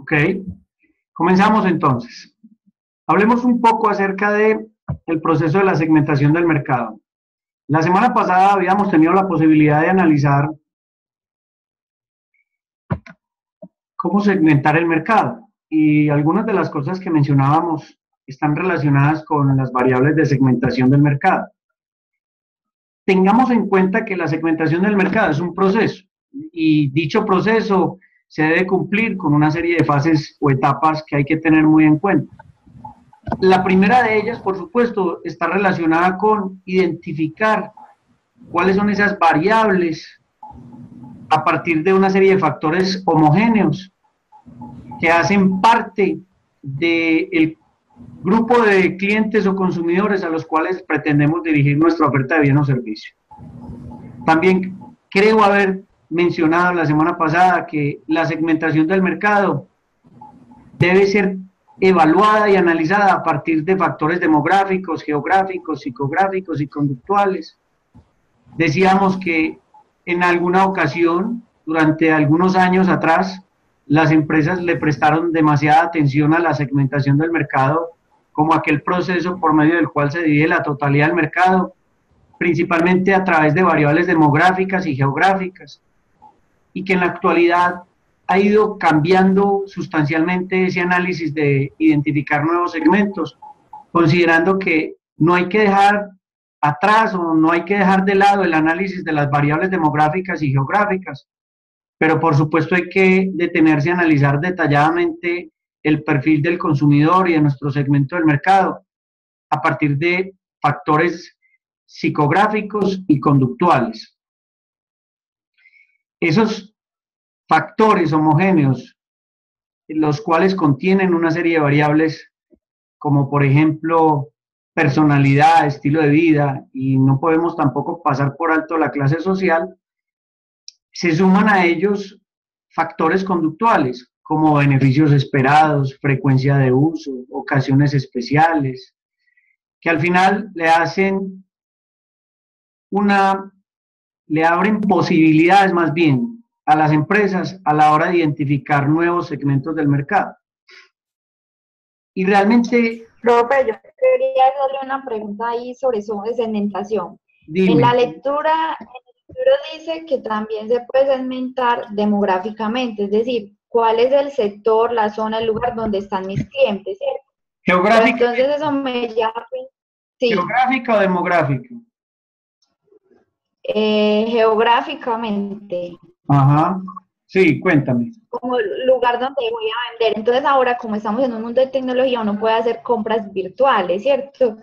Ok, comenzamos entonces. Hablemos un poco acerca de el proceso de la segmentación del mercado. La semana pasada habíamos tenido la posibilidad de analizar cómo segmentar el mercado y algunas de las cosas que mencionábamos están relacionadas con las variables de segmentación del mercado. Tengamos en cuenta que la segmentación del mercado es un proceso y dicho proceso se debe cumplir con una serie de fases o etapas que hay que tener muy en cuenta. La primera de ellas, por supuesto, está relacionada con identificar cuáles son esas variables a partir de una serie de factores homogéneos que hacen parte del grupo de clientes o consumidores a los cuales pretendemos dirigir nuestra oferta de bien o servicio. También creo haber mencionado la semana pasada que la segmentación del mercado debe ser evaluada y analizada a partir de factores demográficos, geográficos, psicográficos y conductuales. Decíamos que en alguna ocasión, durante algunos años atrás, las empresas le prestaron demasiada atención a la segmentación del mercado como aquel proceso por medio del cual se divide la totalidad del mercado, principalmente a través de variables demográficas y geográficas, y que en la actualidad ha ido cambiando sustancialmente ese análisis de identificar nuevos segmentos, considerando que no hay que dejar atrás o no hay que dejar de lado el análisis de las variables demográficas y geográficas, pero por supuesto hay que detenerse a analizar detalladamente el perfil del consumidor y de nuestro segmento del mercado a partir de factores psicográficos y conductuales. Esos factores homogéneos, los cuales contienen una serie de variables como por ejemplo personalidad, estilo de vida, y no podemos tampoco pasar por alto la clase social, se suman a ellos factores conductuales como beneficios esperados, frecuencia de uso, ocasiones especiales, que al final le abren posibilidades más bien a las empresas a la hora de identificar nuevos segmentos del mercado. Y realmente... Profe, yo quería hacerle una pregunta ahí sobre su segmentación. Dime. En la lectura, el libro dice que también se puede segmentar demográficamente, es decir, cuál es el sector, la zona, el lugar donde están mis clientes, ¿cierto? Geográfica. Entonces eso me llama... Sí. ¿Geográfica o demográfica? Geográficamente. Ajá, sí, cuéntame. Como el lugar donde voy a vender. Entonces ahora, como estamos en un mundo de tecnología, uno puede hacer compras virtuales, ¿cierto?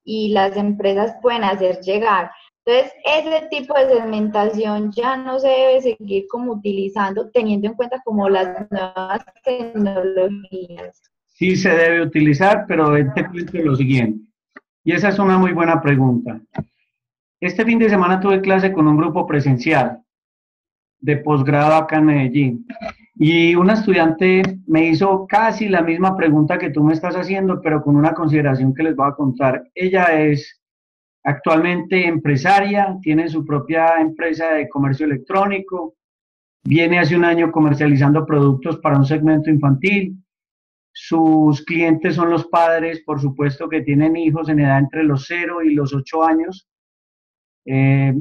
Y las empresas pueden hacer llegar. Entonces, ese tipo de segmentación ya no se debe seguir como utilizando, teniendo en cuenta como las nuevas tecnologías. Sí se debe utilizar, pero te cuento lo siguiente. Y esa es una muy buena pregunta. Este fin de semana tuve clase con un grupo presencial de posgrado acá en Medellín. Y una estudiante me hizo casi la misma pregunta que tú me estás haciendo, pero con una consideración que les voy a contar. Ella es actualmente empresaria, tiene su propia empresa de comercio electrónico, viene hace un año comercializando productos para un segmento infantil. Sus clientes son los padres, por supuesto, que tienen hijos en edad entre los 0 y los 8 años. Y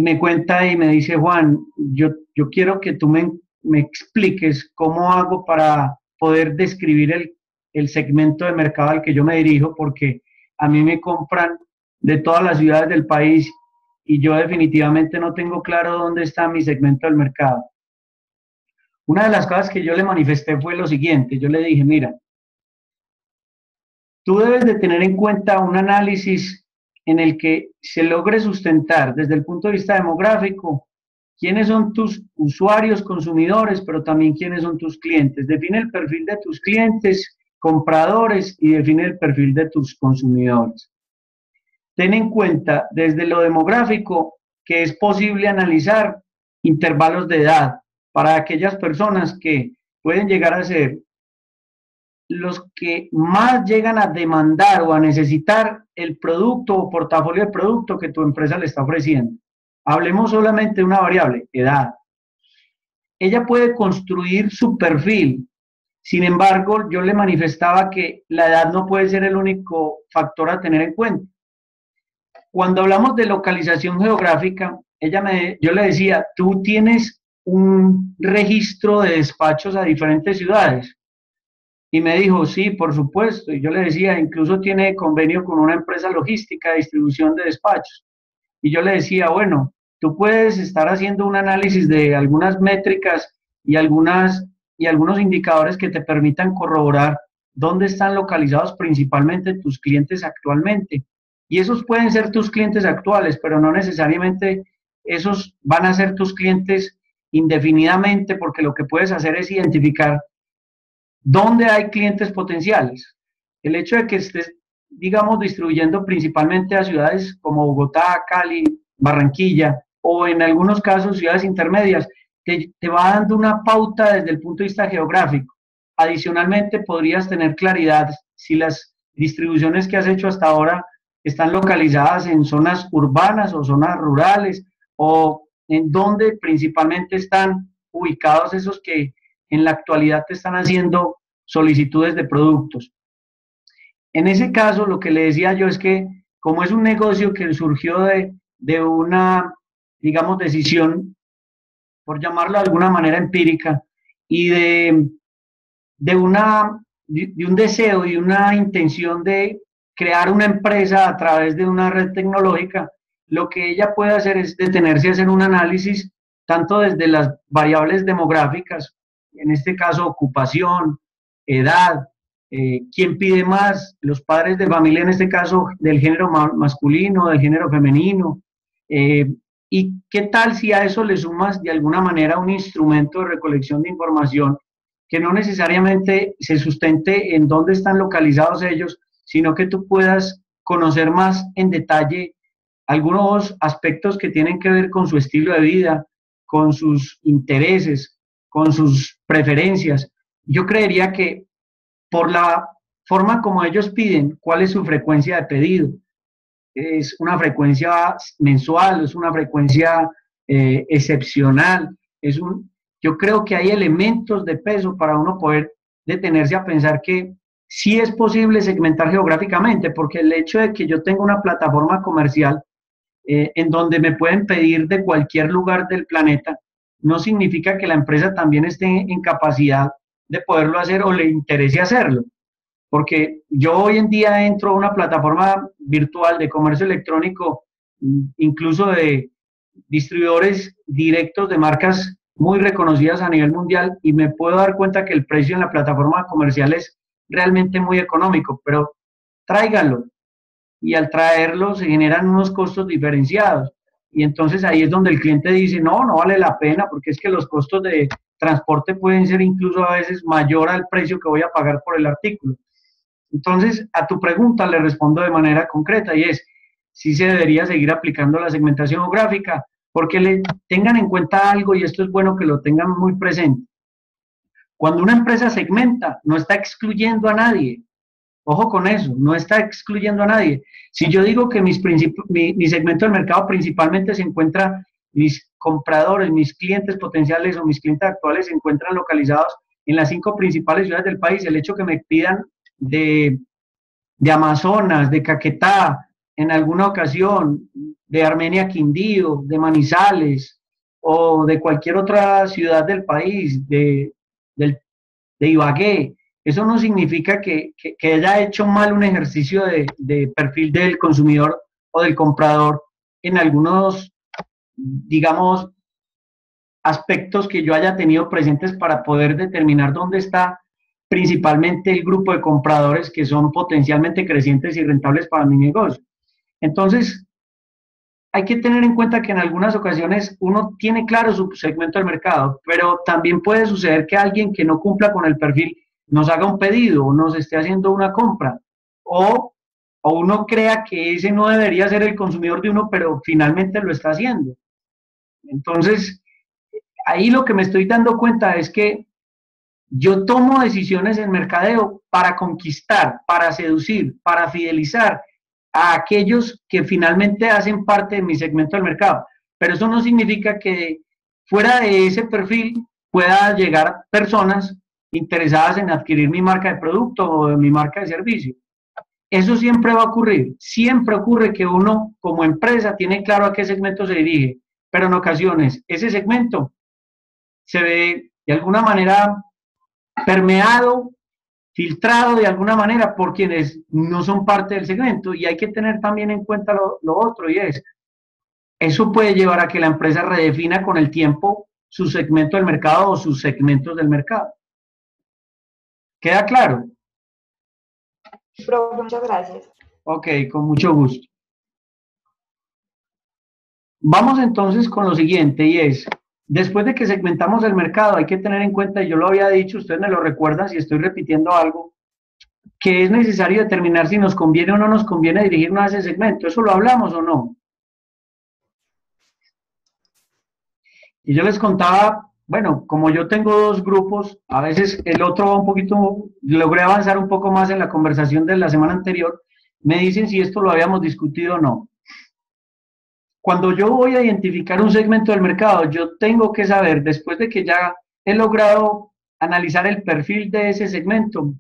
me cuenta y me dice, Juan, yo quiero que tú me expliques cómo hago para poder describir el segmento de mercado al que yo me dirijo, porque a mí me compran de todas las ciudades del país y yo definitivamente no tengo claro dónde está mi segmento del mercado. Una de las cosas que yo le manifesté fue lo siguiente, yo le dije, mira, tú debes de tener en cuenta un análisis en el que se logre sustentar desde el punto de vista demográfico quiénes son tus usuarios, consumidores, pero también quiénes son tus clientes. Define el perfil de tus clientes, compradores, y define el perfil de tus consumidores. Ten en cuenta desde lo demográfico que es posible analizar intervalos de edad para aquellas personas que pueden llegar a ser los que más llegan a demandar o a necesitar el producto o portafolio de producto que tu empresa le está ofreciendo. Hablemos solamente de una variable, edad. Ella puede construir su perfil Sin embargo, yo le manifestaba que la edad no puede ser el único factor a tener en cuenta. Cuando hablamos de localización geográfica, yo le decía, tú tienes un registro de despachos a diferentes ciudades. Y me dijo, sí, por supuesto. Y yo le decía, incluso tiene convenio con una empresa logística de distribución de despachos. Y yo le decía, bueno, tú puedes estar haciendo un análisis de algunas métricas y algunos indicadores que te permitan corroborar dónde están localizados principalmente tus clientes actualmente. Y esos pueden ser tus clientes actuales, pero no necesariamente esos van a ser tus clientes indefinidamente, porque lo que puedes hacer es identificar dónde hay clientes potenciales. El hecho de que estés, digamos, distribuyendo principalmente a ciudades como Bogotá, Cali, Barranquilla, o en algunos casos ciudades intermedias, te va dando una pauta desde el punto de vista geográfico. Adicionalmente, podrías tener claridad si las distribuciones que has hecho hasta ahora están localizadas en zonas urbanas o zonas rurales, o en dónde principalmente están ubicados esos que en la actualidad te están haciendo solicitudes de productos. En ese caso, lo que le decía yo es que como es un negocio que surgió de una, digamos, decisión, por llamarlo de alguna manera empírica, y de un deseo y una intención de crear una empresa a través de una red tecnológica, lo que ella puede hacer es detenerse a hacer un análisis tanto desde las variables demográficas, en este caso ocupación, edad, quién pide más, los padres de familia, en este caso del género masculino, del género femenino, y qué tal si a eso le sumas de alguna manera un instrumento de recolección de información que no necesariamente se sustente en dónde están localizados ellos, sino que tú puedas conocer más en detalle algunos aspectos que tienen que ver con su estilo de vida, con sus intereses, con sus preferencias. Yo creería que por la forma como ellos piden, cuál es su frecuencia de pedido, es una frecuencia mensual, es una frecuencia excepcional, yo creo que hay elementos de peso para uno poder detenerse a pensar que sí es posible segmentar geográficamente, porque el hecho de que yo tenga una plataforma comercial en donde me pueden pedir de cualquier lugar del planeta, no significa que la empresa también esté en capacidad de poderlo hacer o le interese hacerlo. Porque yo hoy en día entro a una plataforma virtual de comercio electrónico, incluso de distribuidores directos de marcas muy reconocidas a nivel mundial, y me puedo dar cuenta que el precio en la plataforma comercial es realmente muy económico, pero tráiganlo. Y al traerlo se generan unos costos diferenciados. Y entonces ahí es donde el cliente dice, no, no vale la pena, porque es que los costos de transporte pueden ser incluso a veces mayor al precio que voy a pagar por el artículo. Entonces, a tu pregunta le respondo de manera concreta, y es, sí se debería seguir aplicando la segmentación geográfica, porque tengan en cuenta algo, y esto es bueno que lo tengan muy presente. Cuando una empresa segmenta, no está excluyendo a nadie. Ojo con eso, no está excluyendo a nadie. Si yo digo que mi segmento del mercado principalmente se encuentra, mis compradores, mis clientes potenciales o mis clientes actuales se encuentran localizados en las 5 principales ciudades del país, el hecho que me pidan de Amazonas, de Caquetá, en alguna ocasión, de Armenia Quindío, de Manizales, o de cualquier otra ciudad del país, de Ibagué, eso no significa que haya hecho mal un ejercicio de perfil del consumidor o del comprador en algunos, digamos, aspectos que yo haya tenido presentes para poder determinar dónde está principalmente el grupo de compradores que son potencialmente crecientes y rentables para mi negocio. Entonces, hay que tener en cuenta que en algunas ocasiones uno tiene claro su segmento del mercado, pero también puede suceder que alguien que no cumpla con el perfil nos haga un pedido o nos esté haciendo una compra, o uno crea que ese no debería ser el consumidor de uno, pero finalmente lo está haciendo. Entonces, ahí lo que me estoy dando cuenta es que yo tomo decisiones en mercadeo para conquistar, para seducir, para fidelizar a aquellos que finalmente hacen parte de mi segmento del mercado. Pero eso no significa que fuera de ese perfil pueda llegar personas interesadas en adquirir mi marca de producto o mi marca de servicio. Eso siempre va a ocurrir. Siempre ocurre que uno como empresa tiene claro a qué segmento se dirige, pero en ocasiones ese segmento se ve de alguna manera permeado, filtrado de alguna manera por quienes no son parte del segmento, y hay que tener también en cuenta lo otro, y es, eso puede llevar a que la empresa redefina con el tiempo su segmento del mercado o sus segmentos del mercado. ¿Queda claro? Profe, muchas gracias. Ok, con mucho gusto. Vamos entonces con lo siguiente, y es, después de que segmentamos el mercado, hay que tener en cuenta, y yo lo había dicho, ustedes me lo recuerdan si estoy repitiendo algo, que es necesario determinar si nos conviene o no nos conviene dirigirnos a ese segmento. ¿Eso lo hablamos o no? Y yo les contaba, bueno, como yo tengo dos grupos, a veces el otro va un poquito, logré avanzar un poco más en la conversación de la semana anterior, me dicen si esto lo habíamos discutido o no. Cuando yo voy a identificar un segmento del mercado, yo tengo que saber, después de que ya he logrado analizar el perfil de ese segmento,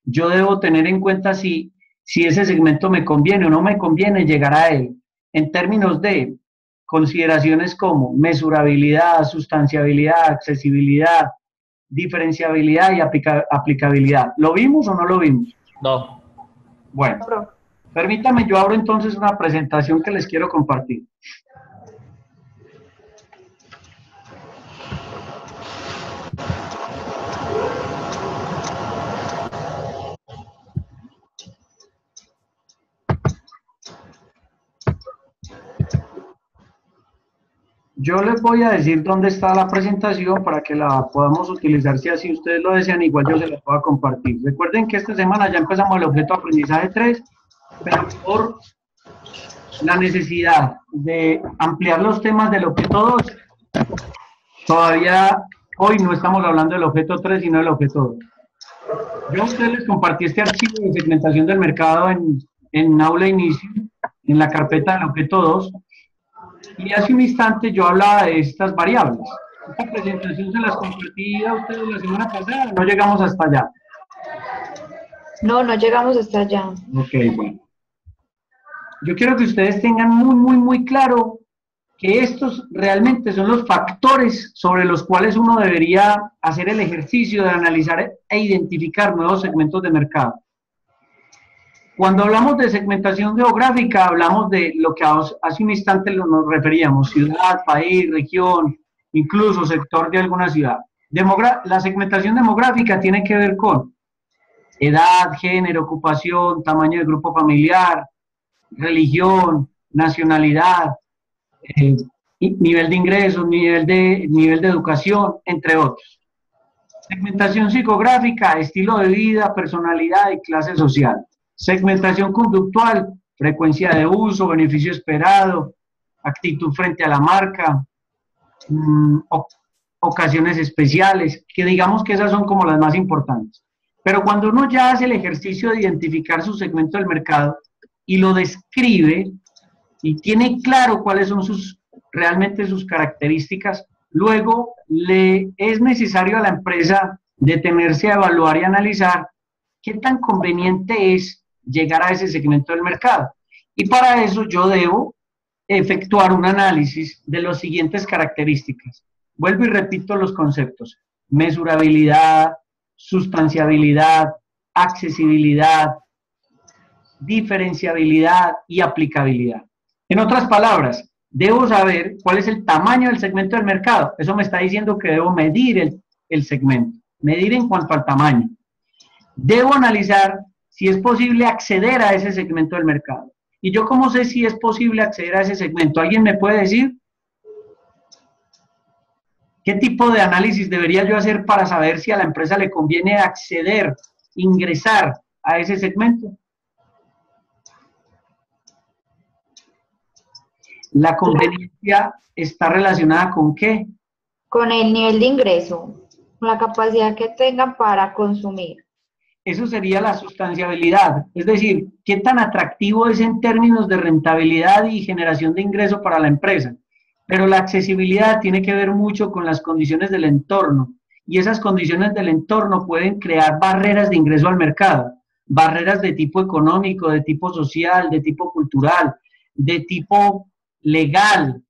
yo debo tener en cuenta si ese segmento me conviene o no me conviene llegar a él, en términos de consideraciones como mesurabilidad, sustanciabilidad, accesibilidad, diferenciabilidad y aplicabilidad. ¿Lo vimos o no lo vimos? No. Bueno, permítame, yo abro entonces una presentación que les quiero compartir. Yo les voy a decir dónde está la presentación para que la podamos utilizar si así ustedes lo desean, igual yo se la puedo compartir. Recuerden que esta semana ya empezamos el objeto de aprendizaje 3, pero por la necesidad de ampliar los temas del objeto 2, todavía hoy no estamos hablando del objeto 3, sino del objeto 2. Yo a ustedes les compartí este archivo de segmentación del mercado en aula inicio, en la carpeta del objeto 2, y hace un instante yo hablaba de estas variables. Esta presentación se las compartí a ustedes la semana pasada, no llegamos hasta allá. No, no llegamos hasta allá. Ok, bueno. Yo quiero que ustedes tengan muy claro que estos realmente son los factores sobre los cuales uno debería hacer el ejercicio de analizar e identificar nuevos segmentos de mercado. Cuando hablamos de segmentación geográfica, hablamos de lo que hace un instante nos referíamos, ciudad, país, región, incluso sector de alguna ciudad. La segmentación demográfica tiene que ver con edad, género, ocupación, tamaño de grupo familiar, religión, nacionalidad, nivel de ingresos, nivel de educación, entre otros. Segmentación psicográfica, estilo de vida, personalidad y clase social. Segmentación conductual, frecuencia de uso, beneficio esperado, actitud frente a la marca, ocasiones especiales, que digamos que esas son como las más importantes. Pero cuando uno ya hace el ejercicio de identificar su segmento del mercado y lo describe y tiene claro cuáles son realmente sus características, luego le es necesario a la empresa detenerse a evaluar y analizar qué tan conveniente es llegar a ese segmento del mercado. Y para eso yo debo efectuar un análisis de las siguientes características. Vuelvo y repito los conceptos: mesurabilidad, sustanciabilidad, accesibilidad, diferenciabilidad y aplicabilidad. En otras palabras, debo saber cuál es el tamaño del segmento del mercado. Eso me está diciendo que debo medir el segmento, medir en cuanto al tamaño. Debo analizar si es posible acceder a ese segmento del mercado. ¿Y yo cómo sé si es posible acceder a ese segmento? ¿Alguien me puede decir? ¿Qué tipo de análisis debería yo hacer para saber si a la empresa le conviene acceder, ingresar a ese segmento? ¿La conveniencia está relacionada con qué? Con el nivel de ingreso, con la capacidad que tengan para consumir. Eso sería la sustanciabilidad, es decir, qué tan atractivo es en términos de rentabilidad y generación de ingreso para la empresa. Pero la accesibilidad tiene que ver mucho con las condiciones del entorno y esas condiciones del entorno pueden crear barreras de ingreso al mercado, barreras de tipo económico, de tipo social, de tipo cultural, de tipo legal.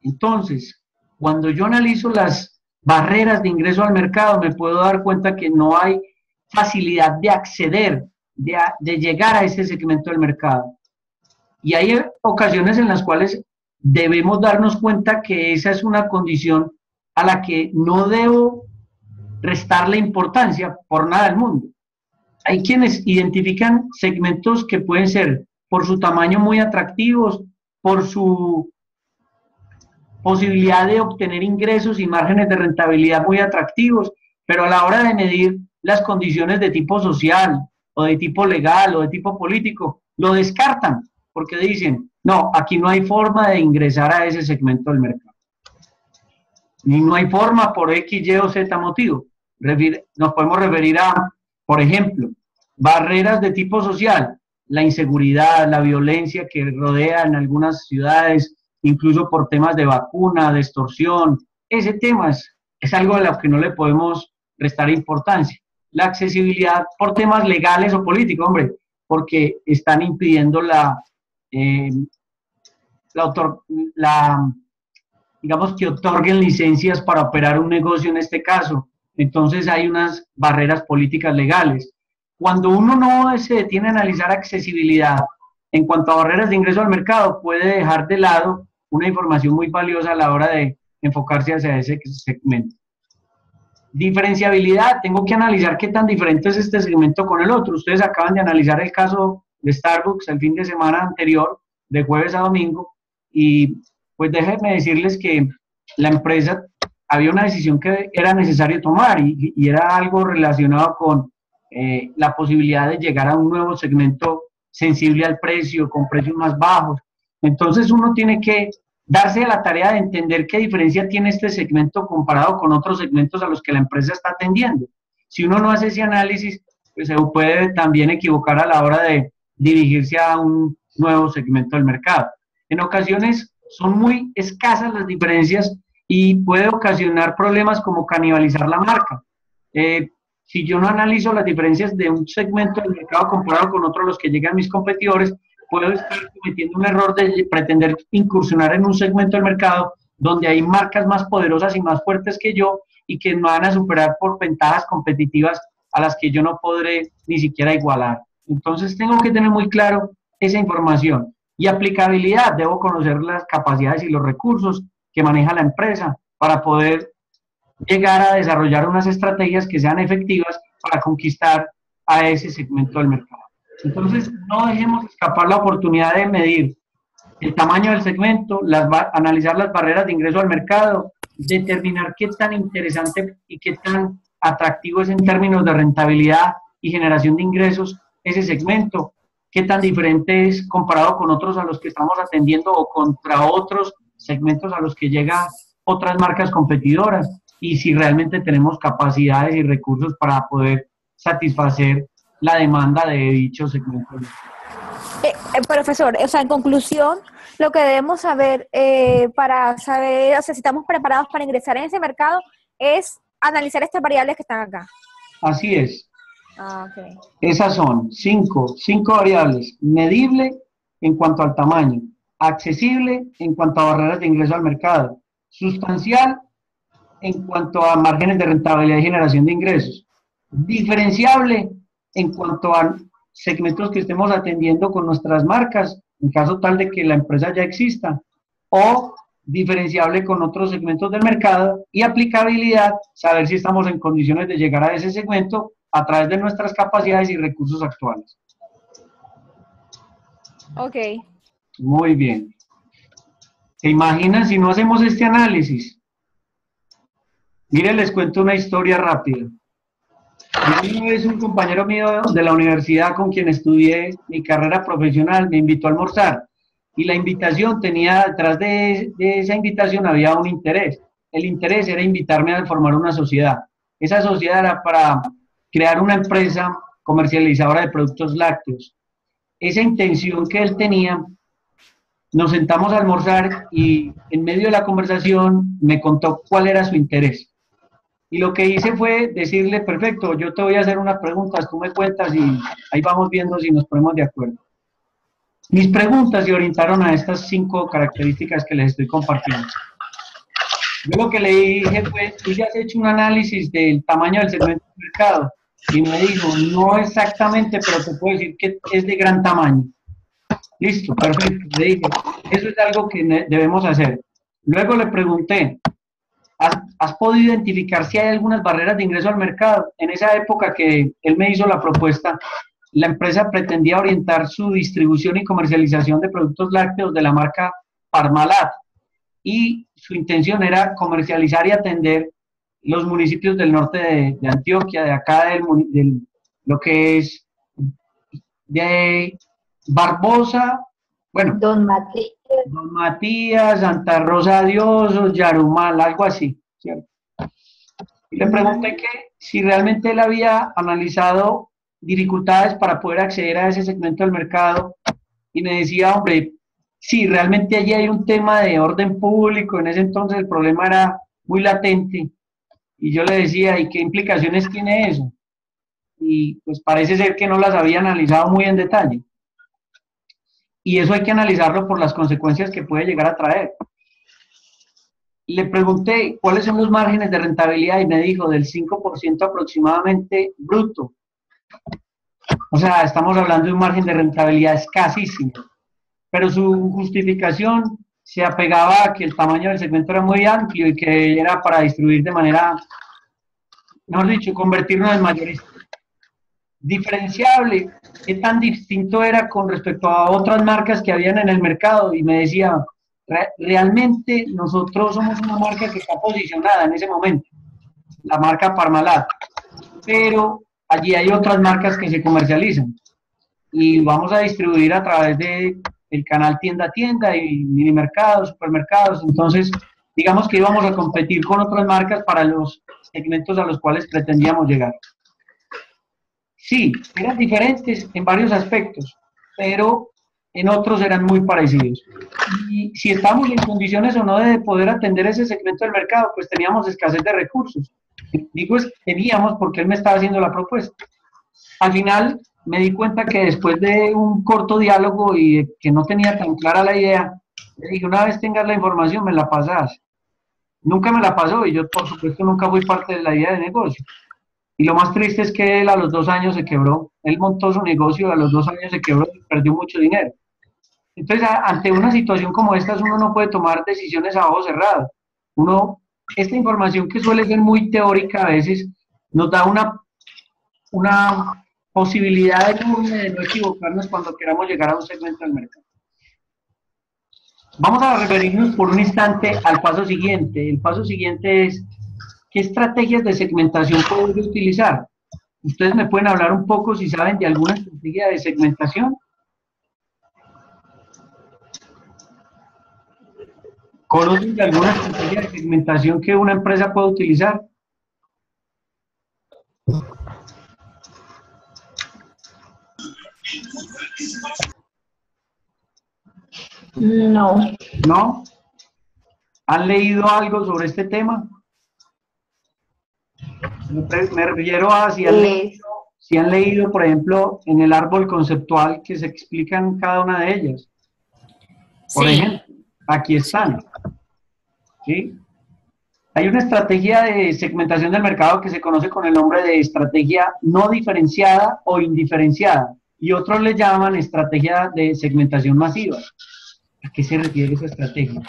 Entonces, cuando yo analizo las barreras de ingreso al mercado, me puedo dar cuenta que no hay facilidad de acceder, de llegar a ese segmento del mercado. Y hay ocasiones en las cuales debemos darnos cuenta que esa es una condición a la que no debo restarle importancia por nada del mundo. Hay quienes identifican segmentos que pueden ser por su tamaño muy atractivos, por su posibilidad de obtener ingresos y márgenes de rentabilidad muy atractivos, pero a la hora de medir las condiciones de tipo social o de tipo legal o de tipo político, lo descartan porque dicen, no, aquí no hay forma de ingresar a ese segmento del mercado. Ni no hay forma por X, Y o Z motivo. Nos podemos referir a, por ejemplo, barreras de tipo social, la inseguridad, la violencia que rodea en algunas ciudades, incluso por temas de vacuna, de extorsión. Ese tema es algo a lo que no le podemos restar importancia. La accesibilidad por temas legales o políticos, hombre, porque están impidiendo digamos que otorguen licencias para operar un negocio en este caso. Entonces hay unas barreras políticas legales. Cuando uno no se detiene a analizar accesibilidad en cuanto a barreras de ingreso al mercado, puede dejar de lado una información muy valiosa a la hora de enfocarse hacia ese segmento. Diferenciabilidad, tengo que analizar qué tan diferente es este segmento con el otro. Ustedes acaban de analizar el caso de Starbucks el fin de semana anterior, de jueves a domingo, y pues déjenme decirles que la empresa había una decisión que era necesario tomar y era algo relacionado con la posibilidad de llegar a un nuevo segmento sensible al precio, con precios más bajos. Entonces uno tiene que darse a la tarea de entender qué diferencia tiene este segmento comparado con otros segmentos a los que la empresa está atendiendo. Si uno no hace ese análisis, pues se puede también equivocar a la hora de dirigirse a un nuevo segmento del mercado. En ocasiones son muy escasas las diferencias y puede ocasionar problemas como canibalizar la marca. Si yo no analizo las diferencias de un segmento del mercado comparado con otros los que llegan mis competidores, puedo estar cometiendo un error de pretender incursionar en un segmento del mercado donde hay marcas más poderosas y más fuertes que yo y que me van a superar por ventajas competitivas a las que yo no podré ni siquiera igualar. Entonces tengo que tener muy claro esa información. Y aplicabilidad, debo conocer las capacidades y los recursos que maneja la empresa para poder llegar a desarrollar unas estrategias que sean efectivas para conquistar a ese segmento del mercado. Entonces, no dejemos escapar la oportunidad de medir el tamaño del segmento, analizar las barreras de ingreso al mercado, determinar qué tan interesante y qué tan atractivo es en términos de rentabilidad y generación de ingresos ese segmento, qué tan diferente es comparado con otros a los que estamos atendiendo o contra otros segmentos a los que llegan otras marcas competidoras y si realmente tenemos capacidades y recursos para poder satisfacer la demanda de dicho segmento. Profesor, o sea, en conclusión, lo que debemos saber para saber, o sea, si estamos preparados para ingresar en ese mercado es analizar estas variables que están acá. Así es. Okay. Esas son cinco variables. Medible en cuanto al tamaño, accesible en cuanto a barreras de ingreso al mercado, sustancial en cuanto a márgenes de rentabilidad y generación de ingresos, diferenciable en cuanto a segmentos que estemos atendiendo con nuestras marcas, en caso tal de que la empresa ya exista, o diferenciable con otros segmentos del mercado, y aplicabilidad, saber si estamos en condiciones de llegar a ese segmento a través de nuestras capacidades y recursos actuales. Ok. Muy bien. ¿Se imaginan si no hacemos este análisis? Miren, les cuento una historia rápida. Una vez un compañero mío de la universidad con quien estudié mi carrera profesional me invitó a almorzar y la invitación tenía, detrás de esa invitación había un interés. El interés era invitarme a formar una sociedad. Esa sociedad era para crear una empresa comercializadora de productos lácteos. Esa intención que él tenía, nos sentamos a almorzar y en medio de la conversación me contó cuál era su interés. Y lo que hice fue decirle, perfecto, yo te voy a hacer unas preguntas, tú me cuentas y ahí vamos viendo si nos ponemos de acuerdo. Mis preguntas se orientaron a estas 5 características que les estoy compartiendo. Yo lo que le dije fue, tú ya has hecho un análisis del tamaño del segmento del mercado. Y me dijo, no exactamente, pero te puedo decir que es de gran tamaño. Listo, perfecto. Le dije, eso es algo que debemos hacer. Luego le pregunté, ¿has podido identificar si hay algunas barreras de ingreso al mercado? En esa época que él me hizo la propuesta, la empresa pretendía orientar su distribución y comercialización de productos lácteos de la marca Parmalat y su intención era comercializar y atender los municipios del norte de Antioquia, de acá lo que es de Barbosa, bueno, Don Matías. Don Matías, Santa Rosa de Osos, Yarumal, algo así, ¿cierto? Y le pregunté que si realmente él había analizado dificultades para poder acceder a ese segmento del mercado y me decía, hombre, sí, realmente allí hay un tema de orden público, en ese entonces el problema era muy latente y yo le decía, ¿y qué implicaciones tiene eso? Y pues parece ser que no las había analizado muy en detalle. Y eso hay que analizarlo por las consecuencias que puede llegar a traer. Le pregunté cuáles son los márgenes de rentabilidad y me dijo del 5% aproximadamente bruto. O sea, estamos hablando de un margen de rentabilidad escasísimo. Pero su justificación se apegaba a que el tamaño del segmento era muy amplio y que era para distribuir de manera, mejor dicho, convertirnos en mayorista. Diferenciable, qué tan distinto era con respecto a otras marcas que habían en el mercado y me decía, realmente nosotros somos una marca que está posicionada en ese momento, la marca Parmalat, pero allí hay otras marcas que se comercializan y vamos a distribuir a través de el canal tienda a tienda y mini mercados, supermercados, entonces digamos que íbamos a competir con otras marcas para los segmentos a los cuales pretendíamos llegar. Sí, eran diferentes en varios aspectos, pero en otros eran muy parecidos. Y si estábamos en condiciones o no de poder atender ese segmento del mercado, pues teníamos escasez de recursos. Digo, teníamos porque él me estaba haciendo la propuesta. Al final me di cuenta que después de un corto diálogo y que no tenía tan clara la idea, le dije, una vez tengas la información, me la pasas. Nunca me la pasó y yo, por supuesto, nunca fui parte de la idea de negocio. Y lo más triste es que él a los 2 años se quebró. Él montó su negocio, a los 2 años se quebró y perdió mucho dinero. Entonces, ante una situación como esta, uno no puede tomar decisiones a ojos cerrados. Esta información que suele ser muy teórica a veces, nos da una posibilidad enorme de no equivocarnos cuando queramos llegar a un segmento del mercado. Vamos a referirnos por un instante al paso siguiente. El paso siguiente es, ¿qué estrategias de segmentación puedo utilizar? ¿Ustedes me pueden hablar un poco si saben de alguna estrategia de segmentación? ¿Conocen de alguna estrategia de segmentación que una empresa pueda utilizar? No. ¿No? ¿Han leído algo sobre este tema? Me refiero a si han leído, por ejemplo, en el árbol conceptual que se explican cada una de ellas. Por ejemplo, aquí están. ¿Sí? Hay una estrategia de segmentación del mercado que se conoce con el nombre de estrategia no diferenciada o indiferenciada, y otros le llaman estrategia de segmentación masiva. ¿A qué se refiere esa estrategia?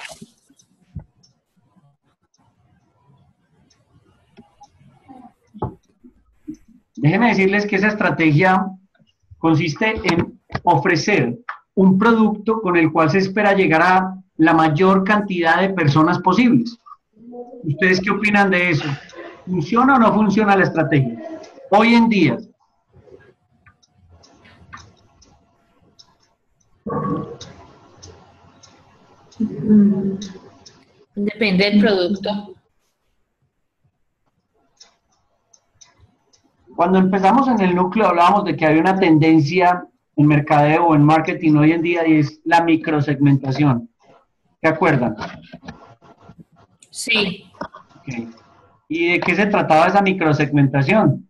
Déjenme decirles que esa estrategia consiste en ofrecer un producto con el cual se espera llegar a la mayor cantidad de personas posibles. ¿Ustedes qué opinan de eso? ¿Funciona o no funciona la estrategia? Hoy en día. Depende del producto. Cuando empezamos en el núcleo hablábamos de que había una tendencia en mercadeo o en marketing hoy en día y es la microsegmentación. ¿Se acuerdan? Sí. Okay. ¿Y de qué se trataba esa microsegmentación?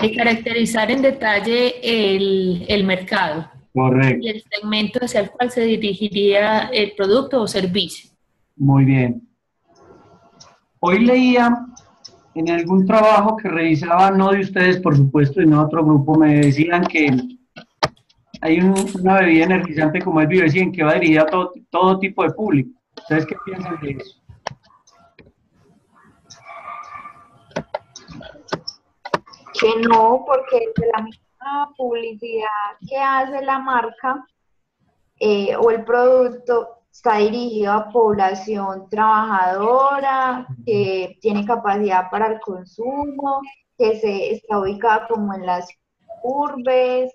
De caracterizar en detalle el mercado Correcto, y el segmento hacia el cual se dirigiría el producto o servicio. muy bien. Hoy leía en algún trabajo que revisaba, no de ustedes, por supuesto, sino de otro grupo, me decían que hay una bebida energizante como el Vive 100 que va dirigida a todo tipo de público. ¿Ustedes qué piensan de eso? Que no, porque de la misma publicidad que hace la marca o el producto está dirigido a población trabajadora, que tiene capacidad para el consumo, que se está ubicada como en las urbes,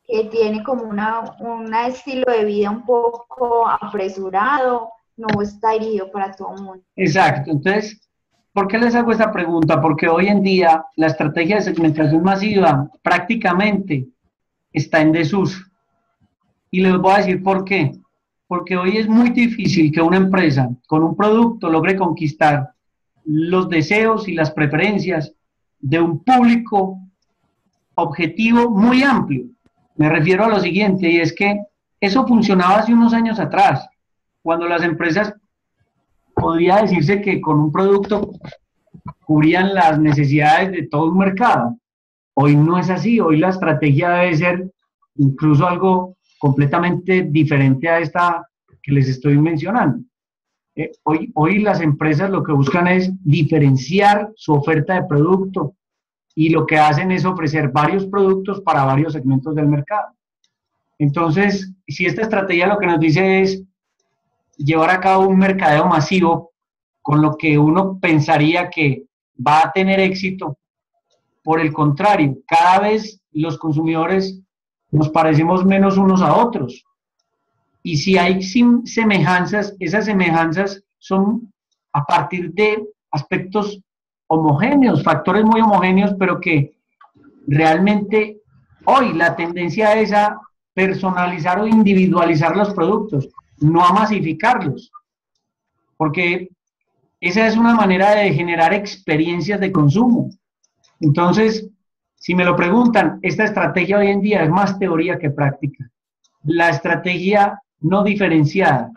que tiene como un estilo de vida un poco apresurado, no está dirigido para todo el mundo. Exacto. Entonces, ¿por qué les hago esta pregunta? Porque hoy en día la estrategia de segmentación masiva prácticamente está en desuso. Y les voy a decir por qué. Porque hoy es muy difícil que una empresa con un producto logre conquistar los deseos y las preferencias de un público objetivo muy amplio. Me refiero a lo siguiente, y es que eso funcionaba hace unos años atrás, cuando las empresas, podría decirse que con un producto cubrían las necesidades de todo un mercado. Hoy no es así, hoy la estrategia debe ser incluso algo completamente diferente a esta que les estoy mencionando. Hoy las empresas lo que buscan es diferenciar su oferta de producto y lo que hacen es ofrecer varios productos para varios segmentos del mercado. Entonces, si esta estrategia lo que nos dice es llevar a cabo un mercadeo masivo con lo que uno pensaría que va a tener éxito, por el contrario, cada vez los consumidores nos parecemos menos unos a otros. Y si hay semejanzas, esas semejanzas son a partir de aspectos homogéneos, factores muy homogéneos, pero que realmente hoy la tendencia es a personalizar o individualizar los productos, no a masificarlos, porque esa es una manera de generar experiencias de consumo. Entonces, si me lo preguntan, esta estrategia hoy en día es más teoría que práctica. La estrategia no diferenciada,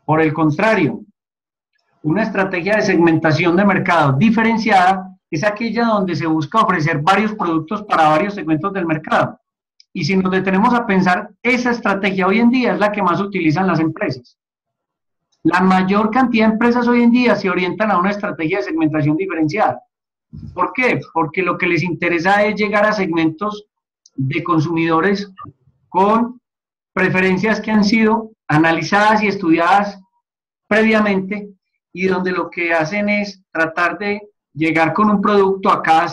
por el contrario, una estrategia de segmentación de mercado diferenciada es aquella donde se busca ofrecer varios productos para varios segmentos del mercado. Y si nos detenemos a pensar, esa estrategia hoy en día es la que más utilizan las empresas. La mayor cantidad de empresas hoy en día se orientan a una estrategia de segmentación diferenciada. ¿Por qué? Porque lo que les interesa es llegar a segmentos de consumidores con preferencias que han sido analizadas y estudiadas previamente y donde lo que hacen es tratar de llegar con un producto a cada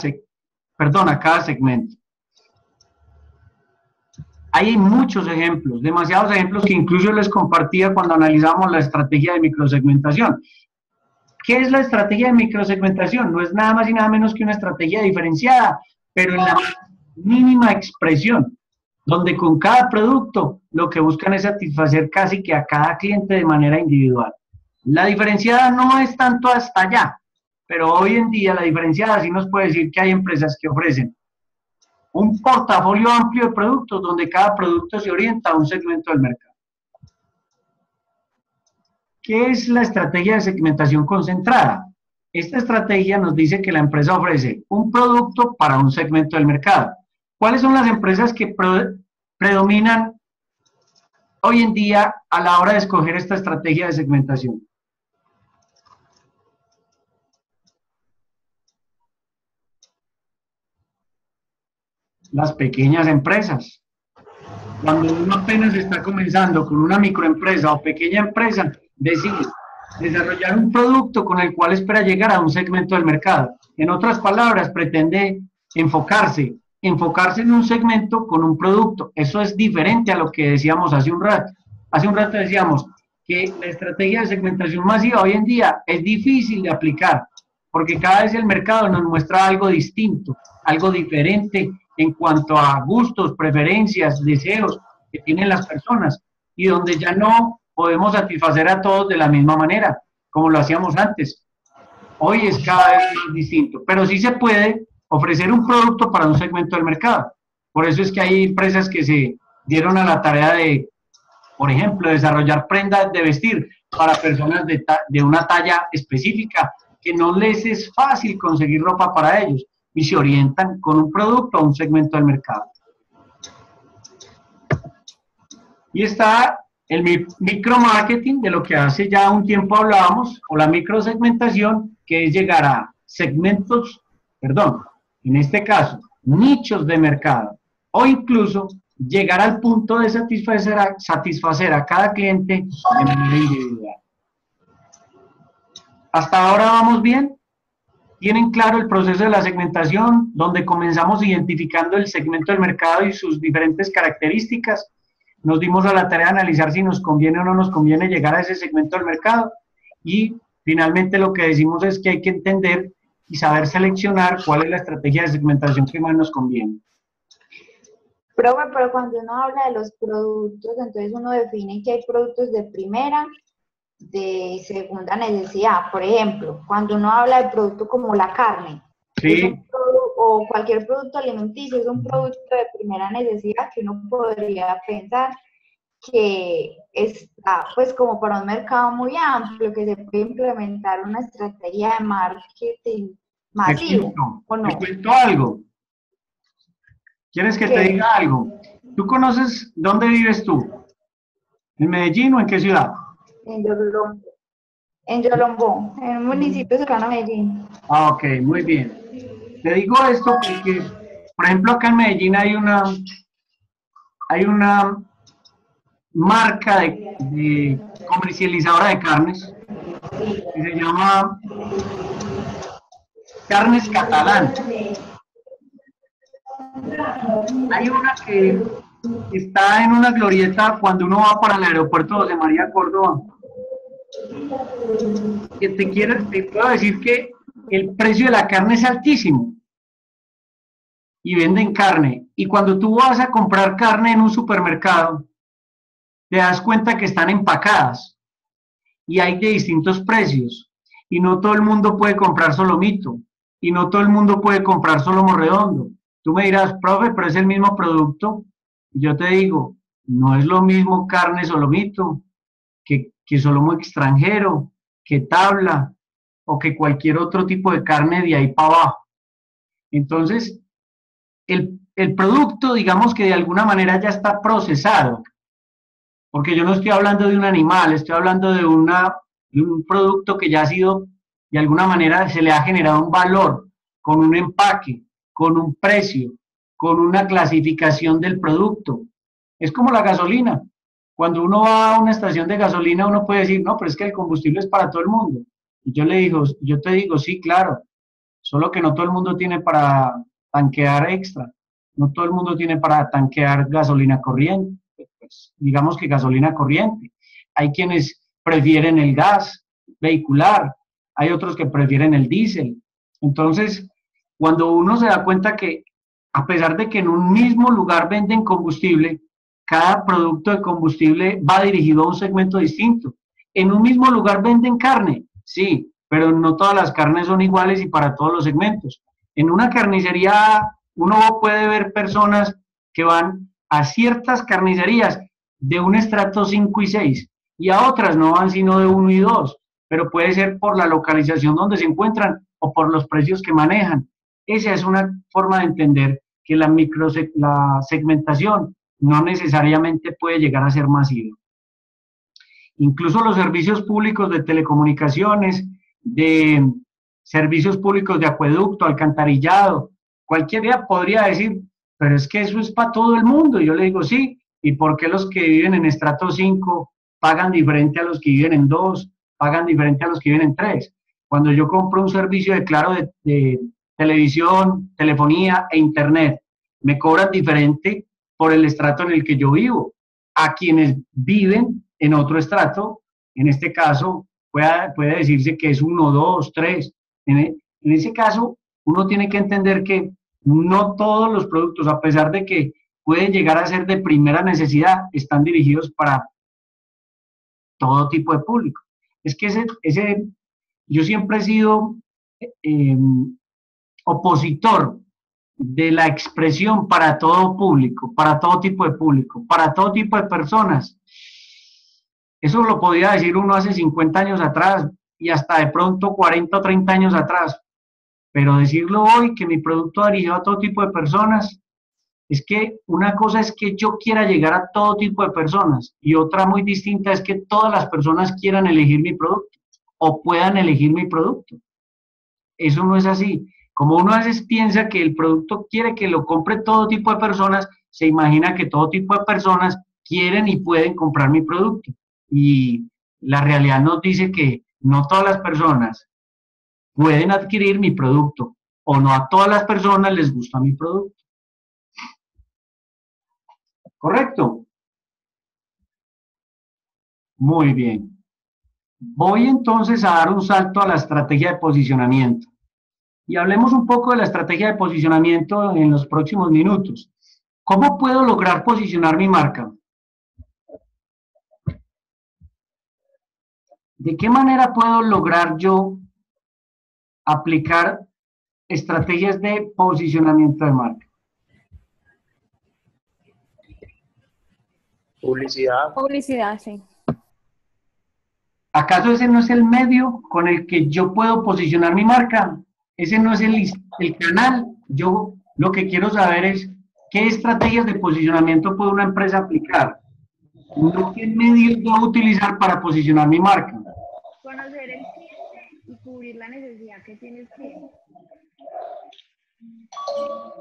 segmento. Hay muchos ejemplos, demasiados ejemplos que incluso les compartía cuando analizamos la estrategia de microsegmentación. ¿Qué es la estrategia de microsegmentación? No es nada más y nada menos que una estrategia diferenciada, pero en la mínima expresión, donde con cada producto lo que buscan es satisfacer casi que a cada cliente de manera individual. La diferenciada no es tanto hasta allá, pero hoy en día la diferenciada sí nos puede decir que hay empresas que ofrecen un portafolio amplio de productos donde cada producto se orienta a un segmento del mercado. ¿Qué es la estrategia de segmentación concentrada? Esta estrategia nos dice que la empresa ofrece un producto para un segmento del mercado. ¿Cuáles son las empresas que predominan hoy en día a la hora de escoger esta estrategia de segmentación? Las pequeñas empresas. Cuando uno apenas está comenzando con una microempresa o pequeña empresa, decide desarrollar un producto con el cual espera llegar a un segmento del mercado. En otras palabras, pretende enfocarse en un segmento con un producto. Eso es diferente a lo que decíamos hace un rato. Hace un rato decíamos que la estrategia de segmentación masiva hoy en día es difícil de aplicar, porque cada vez el mercado nos muestra algo distinto, algo diferente en cuanto a gustos, preferencias, deseos que tienen las personas y donde ya no podemos satisfacer a todos de la misma manera. como lo hacíamos antes. Hoy es cada vez más distinto, pero sí se puede ofrecer un producto para un segmento del mercado. Por eso es que hay empresas que se dieron a la tarea de, por ejemplo, desarrollar prendas de vestir para personas de una talla específica, que no les es fácil conseguir ropa para ellos, y se orientan con un producto a un segmento del mercado. Y está el micromarketing, de lo que hace ya un tiempo hablábamos, o la microsegmentación, que es llegar a segmentos, perdón, en este caso, nichos de mercado, o incluso llegar al punto de satisfacer a cada cliente de manera individual. ¿Hasta ahora vamos bien? ¿Tienen claro el proceso de la segmentación, donde comenzamos identificando el segmento del mercado y sus diferentes características? Nos dimos a la tarea de analizar si nos conviene o no nos conviene llegar a ese segmento del mercado, y finalmente lo que decimos es que hay que entender y saber seleccionar cuál es la estrategia de segmentación que más nos conviene. Profe, pero cuando uno habla de los productos, entonces uno define que hay productos de primera, de segunda necesidad. Por ejemplo, cuando uno habla de producto como la carne, Sí. o cualquier producto alimenticio, es un producto de primera necesidad que uno podría pensar que está pues como para un mercado muy amplio, que se puede implementar una estrategia de marketing masivo, ¿o no? Te cuento algo. ¿Quieres que te diga algo? ¿Tú conoces dónde vives tú? ¿En Medellín o en qué ciudad? En Yolombó. En Yolombó, en un municipio cercano a Medellín. Ah, ok, muy bien. Te digo esto porque, por ejemplo, acá en Medellín hay una marca de comercializadora de carnes que se llama Carnes Catalán. Hay una que está en una glorieta cuando uno va para el aeropuerto José María Córdoba. Que te puedo decir que el precio de la carne es altísimo. Y venden carne. Y cuando tú vas a comprar carne en un supermercado, te das cuenta que están empacadas. Y hay de distintos precios. Y no todo el mundo puede comprar solomito. Y no todo el mundo puede comprar solomo redondo. Tú me dirás, profe, pero es el mismo producto. Y yo te digo, no es lo mismo carne solomito que solomo extranjero, que tabla, o que cualquier otro tipo de carne de ahí para abajo. Entonces, el producto, digamos que de alguna manera ya está procesado, porque yo no estoy hablando de un animal, estoy hablando de un producto que ya ha sido, de alguna manera se le ha generado un valor, con un empaque, con un precio, con una clasificación del producto. Es como la gasolina. Cuando uno va a una estación de gasolina, uno puede decir, no, pero es que el combustible es para todo el mundo. Y yo te digo, sí, claro, solo que no todo el mundo tiene para tanquear extra, no todo el mundo tiene para tanquear gasolina corriente, pues, digamos que gasolina corriente. Hay quienes prefieren el gas vehicular, hay otros que prefieren el diésel. Entonces, cuando uno se da cuenta que, a pesar de que en un mismo lugar venden combustible, cada producto de combustible va dirigido a un segmento distinto. En un mismo lugar venden carne, sí, pero no todas las carnes son iguales y para todos los segmentos. En una carnicería uno puede ver personas que van a ciertas carnicerías de un estrato 5 y 6 y a otras no van sino de 1 y 2, pero puede ser por la localización donde se encuentran o por los precios que manejan. Esa es una forma de entender que la segmentación no necesariamente puede llegar a ser masiva. Incluso los servicios públicos de telecomunicaciones, de servicios públicos de acueducto, alcantarillado, cualquiera podría decir, pero es que eso es para todo el mundo. Y yo le digo, sí, ¿y por qué los que viven en estrato 5 pagan diferente a los que viven en 2, pagan diferente a los que viven en 3? Cuando yo compro un servicio de Claro de televisión, telefonía e internet, me cobran diferente por el estrato en el que yo vivo, a quienes viven en otro estrato, en este caso puede decirse que es 1, 2, 3. En ese caso, uno tiene que entender que no todos los productos, a pesar de que pueden llegar a ser de primera necesidad, están dirigidos para todo tipo de público. es que yo siempre he sido opositor de la expresión para todo público, para todo tipo de público, para todo tipo de personas. Eso lo podía decir uno hace 50 años atrás y hasta de pronto 40 o 30 años atrás, pero decirlo hoy, que mi producto va dirigido a todo tipo de personas, es que una cosa es que yo quiera llegar a todo tipo de personas y otra muy distinta es que todas las personas quieran elegir mi producto o puedan elegir mi producto. Eso no es así. Como uno a veces piensa que el producto quiere que lo compre todo tipo de personas, se imagina que todo tipo de personas quieren y pueden comprar mi producto. Y la realidad nos dice que no todas las personas pueden adquirir mi producto o no a todas las personas les gusta mi producto. ¿Correcto? Muy bien. Voy entonces a dar un salto a la estrategia de posicionamiento. Y hablemos un poco de la estrategia de posicionamiento en los próximos minutos. ¿Cómo puedo lograr posicionar mi marca? ¿De qué manera puedo lograr yo aplicar estrategias de posicionamiento de marca? Publicidad. Publicidad, sí. ¿Acaso ese no es el medio con el que yo puedo posicionar mi marca? Ese no es el canal. Yo lo que quiero saber es qué estrategias de posicionamiento puede una empresa aplicar. No qué medios voy a utilizar para posicionar mi marca. Conocer el cliente y cubrir la necesidad que tiene el cliente.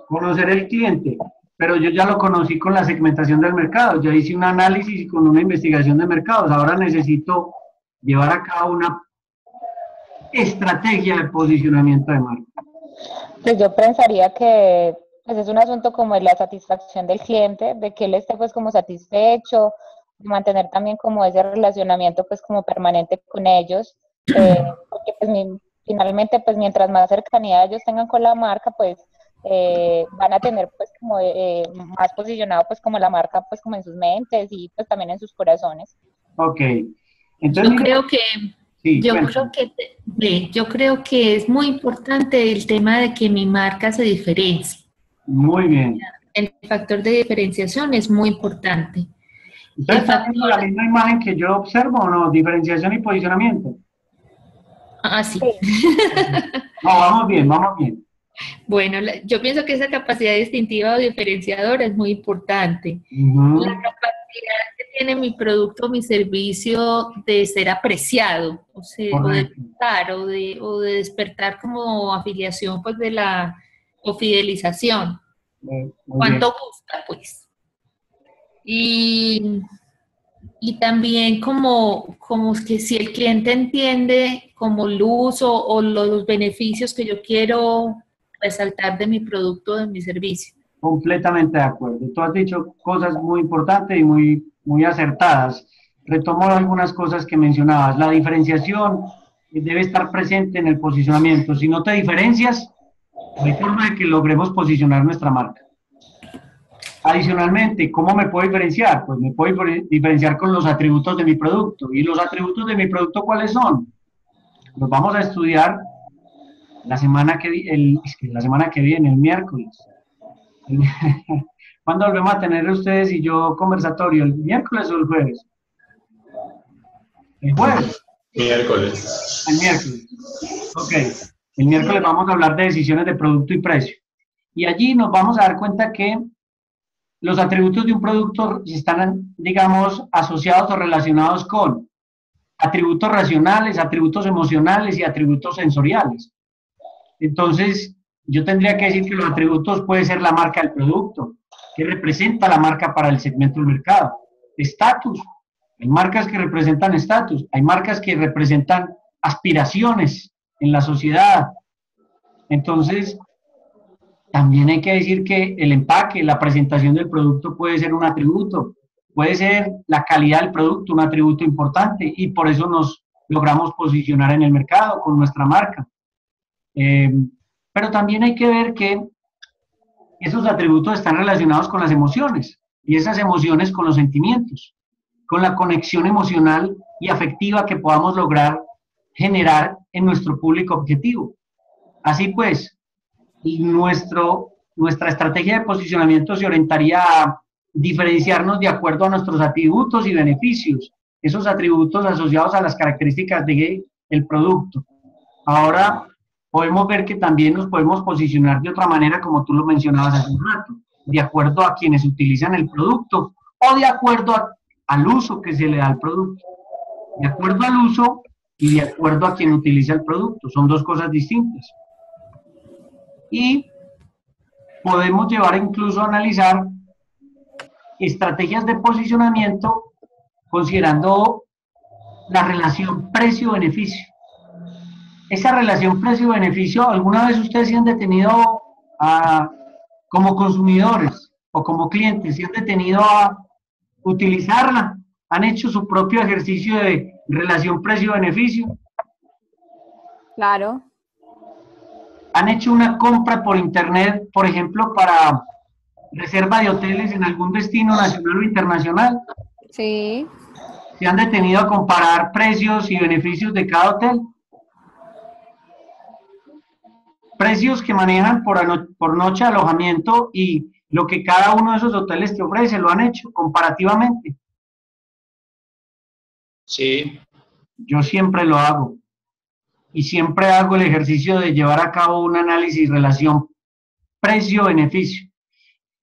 Conocer el cliente, pero yo ya lo conocí con la segmentación del mercado. Ya hice un análisis y con una investigación de mercados. Ahora necesito llevar a cabo una estrategia de posicionamiento de marca. Pues yo pensaría que pues es un asunto como de la satisfacción del cliente, de que él esté pues como satisfecho, mantener también como ese relacionamiento pues como permanente con ellos, porque pues finalmente pues mientras más cercanía ellos tengan con la marca pues van a tener pues como más posicionado pues como la marca pues como en sus mentes y pues también en sus corazones. Ok, entonces yo creo que es muy importante el tema de que mi marca se diferencie. Muy bien. El factor de diferenciación es muy importante. Entonces, ¿está viendo la misma imagen que yo observo o no? Diferenciación y posicionamiento. Ah, sí. No, vamos bien, vamos bien. Bueno, yo pienso que esa capacidad distintiva o diferenciadora es muy importante. La capacidad que tiene mi producto o mi servicio de ser apreciado, o de gustar, o de despertar como afiliación pues o fidelización. ¿Cuánto gusta, pues? Y también como que si el cliente entiende como el uso o los beneficios que yo quiero resaltar de mi producto o de mi servicio. Completamente de acuerdo. Tú has dicho cosas muy importantes y muy acertadas. Retomo algunas cosas que mencionabas. La diferenciación debe estar presente en el posicionamiento. Si no te diferencias, no hay forma de que logremos posicionar nuestra marca. Adicionalmente, ¿cómo me puedo diferenciar? Pues me puedo diferenciar con los atributos de mi producto. ¿Y los atributos de mi producto cuáles son? Los vamos a estudiar la semana que viene, el miércoles. ¿Cuándo volvemos a tener ustedes y yo conversatorio? ¿El miércoles o el jueves? ¿El jueves? Miércoles. El miércoles. Ok. El miércoles vamos a hablar de decisiones de producto y precio. Y allí nos vamos a dar cuenta que los atributos de un producto están, digamos, asociados o relacionados con atributos racionales, atributos emocionales y atributos sensoriales. Entonces, yo tendría que decir que los atributos puede ser la marca del producto, que representa la marca para el segmento del mercado. Estatus. Hay marcas que representan estatus, hay marcas que representan aspiraciones en la sociedad. Entonces, también hay que decir que el empaque, la presentación del producto puede ser un atributo, puede ser la calidad del producto, un atributo importante, y por eso nos logramos posicionar en el mercado con nuestra marca. Pero también hay que ver que esos atributos están relacionados con las emociones, y esas emociones con los sentimientos. con la conexión emocional y afectiva que podamos lograr generar en nuestro público objetivo. Así pues, nuestra estrategia de posicionamiento se orientaría a diferenciarnos de acuerdo a nuestros atributos y beneficios, esos atributos asociados a las características del producto. Ahora podemos ver que también nos podemos posicionar de otra manera, como tú lo mencionabas hace un rato, de acuerdo a quienes utilizan el producto o de acuerdo al uso que se le da al producto. De acuerdo al uso y de acuerdo a quien utiliza el producto. Son dos cosas distintas. Y podemos llevar incluso a analizar estrategias de posicionamiento considerando la relación precio-beneficio. Esa relación precio-beneficio, ¿alguna vez ustedes se han detenido como consumidores o como clientes, se han detenido a utilizarla? ¿Han hecho su propio ejercicio de relación precio-beneficio? Claro. ¿Han hecho una compra por internet, por ejemplo, para reserva de hoteles en algún destino nacional o internacional? Sí. ¿Se han detenido a comparar precios y beneficios de cada hotel? Precios que manejan por noche de alojamiento y lo que cada uno de esos hoteles te ofrece, ¿lo han hecho comparativamente? Sí. Yo siempre lo hago. Y siempre hago el ejercicio de llevar a cabo un análisis relación precio-beneficio.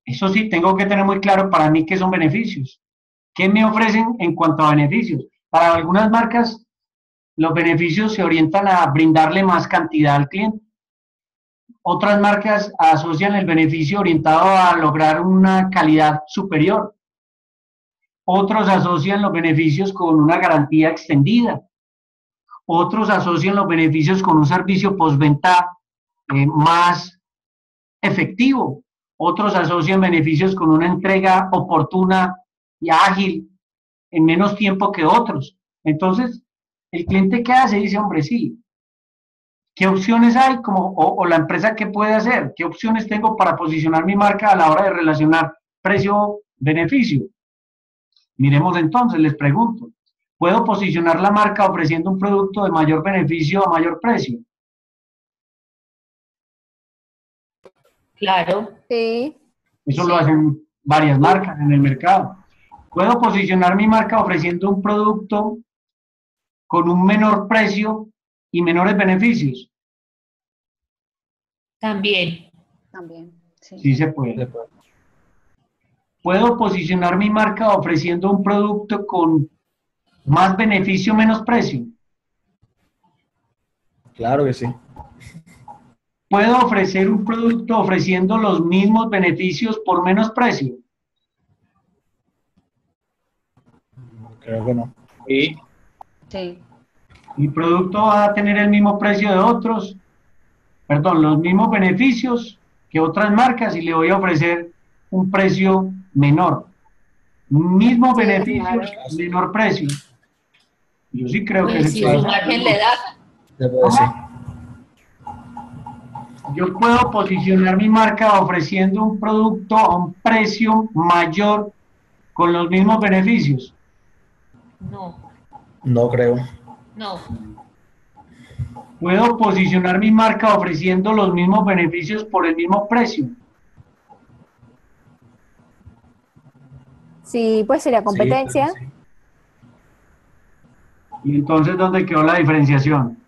Eso sí, tengo que tener muy claro para mí qué son beneficios. ¿Qué me ofrecen en cuanto a beneficios? Para algunas marcas, los beneficios se orientan a brindarle más cantidad al cliente. Otras marcas asocian el beneficio orientado a lograr una calidad superior. Otros asocian los beneficios con una garantía extendida. Otros asocian los beneficios con un servicio postventa más efectivo. Otros asocian beneficios con una entrega oportuna y ágil en menos tiempo que otros. Entonces, el cliente ¿qué hace? Dice, hombre, sí. ¿Qué opciones hay? O la empresa qué puede hacer? ¿Qué opciones tengo para posicionar mi marca a la hora de relacionar precio-beneficio? Miremos entonces, les pregunto. ¿Puedo posicionar la marca ofreciendo un producto de mayor beneficio a mayor precio? Claro. Sí. Eso lo hacen varias marcas en el mercado. ¿Puedo posicionar mi marca ofreciendo un producto con un menor precio y menores beneficios? También. También, sí. Sí se puede. ¿Puedo posicionar mi marca ofreciendo un producto con más beneficio, menos precio? Claro que sí. ¿Puedo ofrecer un producto ofreciendo los mismos beneficios por menos precio? Creo que no. Sí. Sí. ¿Mi producto va a tener el mismo precio de otros? Perdón, los mismos beneficios que otras marcas y le voy a ofrecer un precio menor. Mismos beneficios, menor precio. Yo sí creo que Pues si su margen le da. Se puede decir. Yo puedo posicionar mi marca ofreciendo un producto a un precio mayor con los mismos beneficios. No, No creo. no, Puedo posicionar mi marca ofreciendo los mismos beneficios por el mismo precio. Sí, pues sería competencia. Sí. Y entonces, ¿dónde quedó la diferenciación?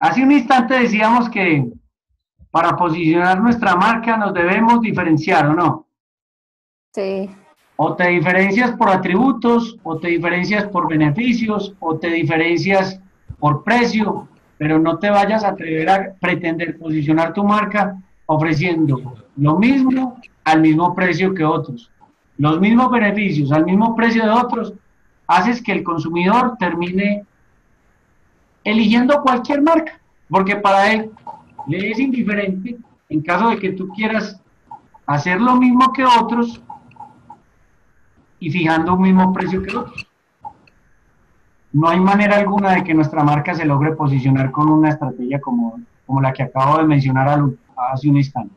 Hace un instante decíamos que para posicionar nuestra marca nos debemos diferenciar, ¿o no? Sí. O te diferencias por atributos, o te diferencias por beneficios, o te diferencias por precio, pero no te vayas a atrever a pretender posicionar tu marca ofreciendo lo mismo al mismo precio que otros. Los mismos beneficios al mismo precio de otros, haces que el consumidor termine eligiendo cualquier marca, porque para él le es indiferente en caso de que tú quieras hacer lo mismo que otros y fijando un mismo precio que otros. No hay manera alguna de que nuestra marca se logre posicionar con una estrategia como como la que acabo de mencionar hace un instante.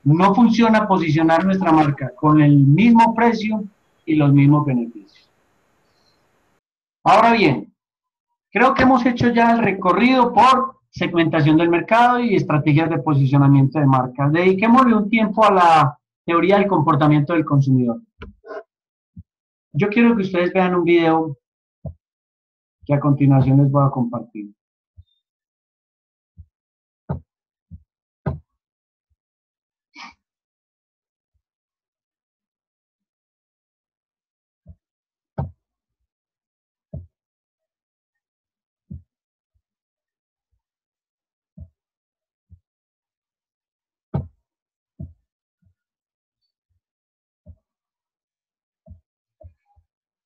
No funciona posicionar nuestra marca con el mismo precio y los mismos beneficios. Ahora bien, creo que hemos hecho ya el recorrido por segmentación del mercado y estrategias de posicionamiento de marcas. Dediquémosle un tiempo a la teoría del comportamiento del consumidor. Yo quiero que ustedes vean un video que a continuación les voy a compartir.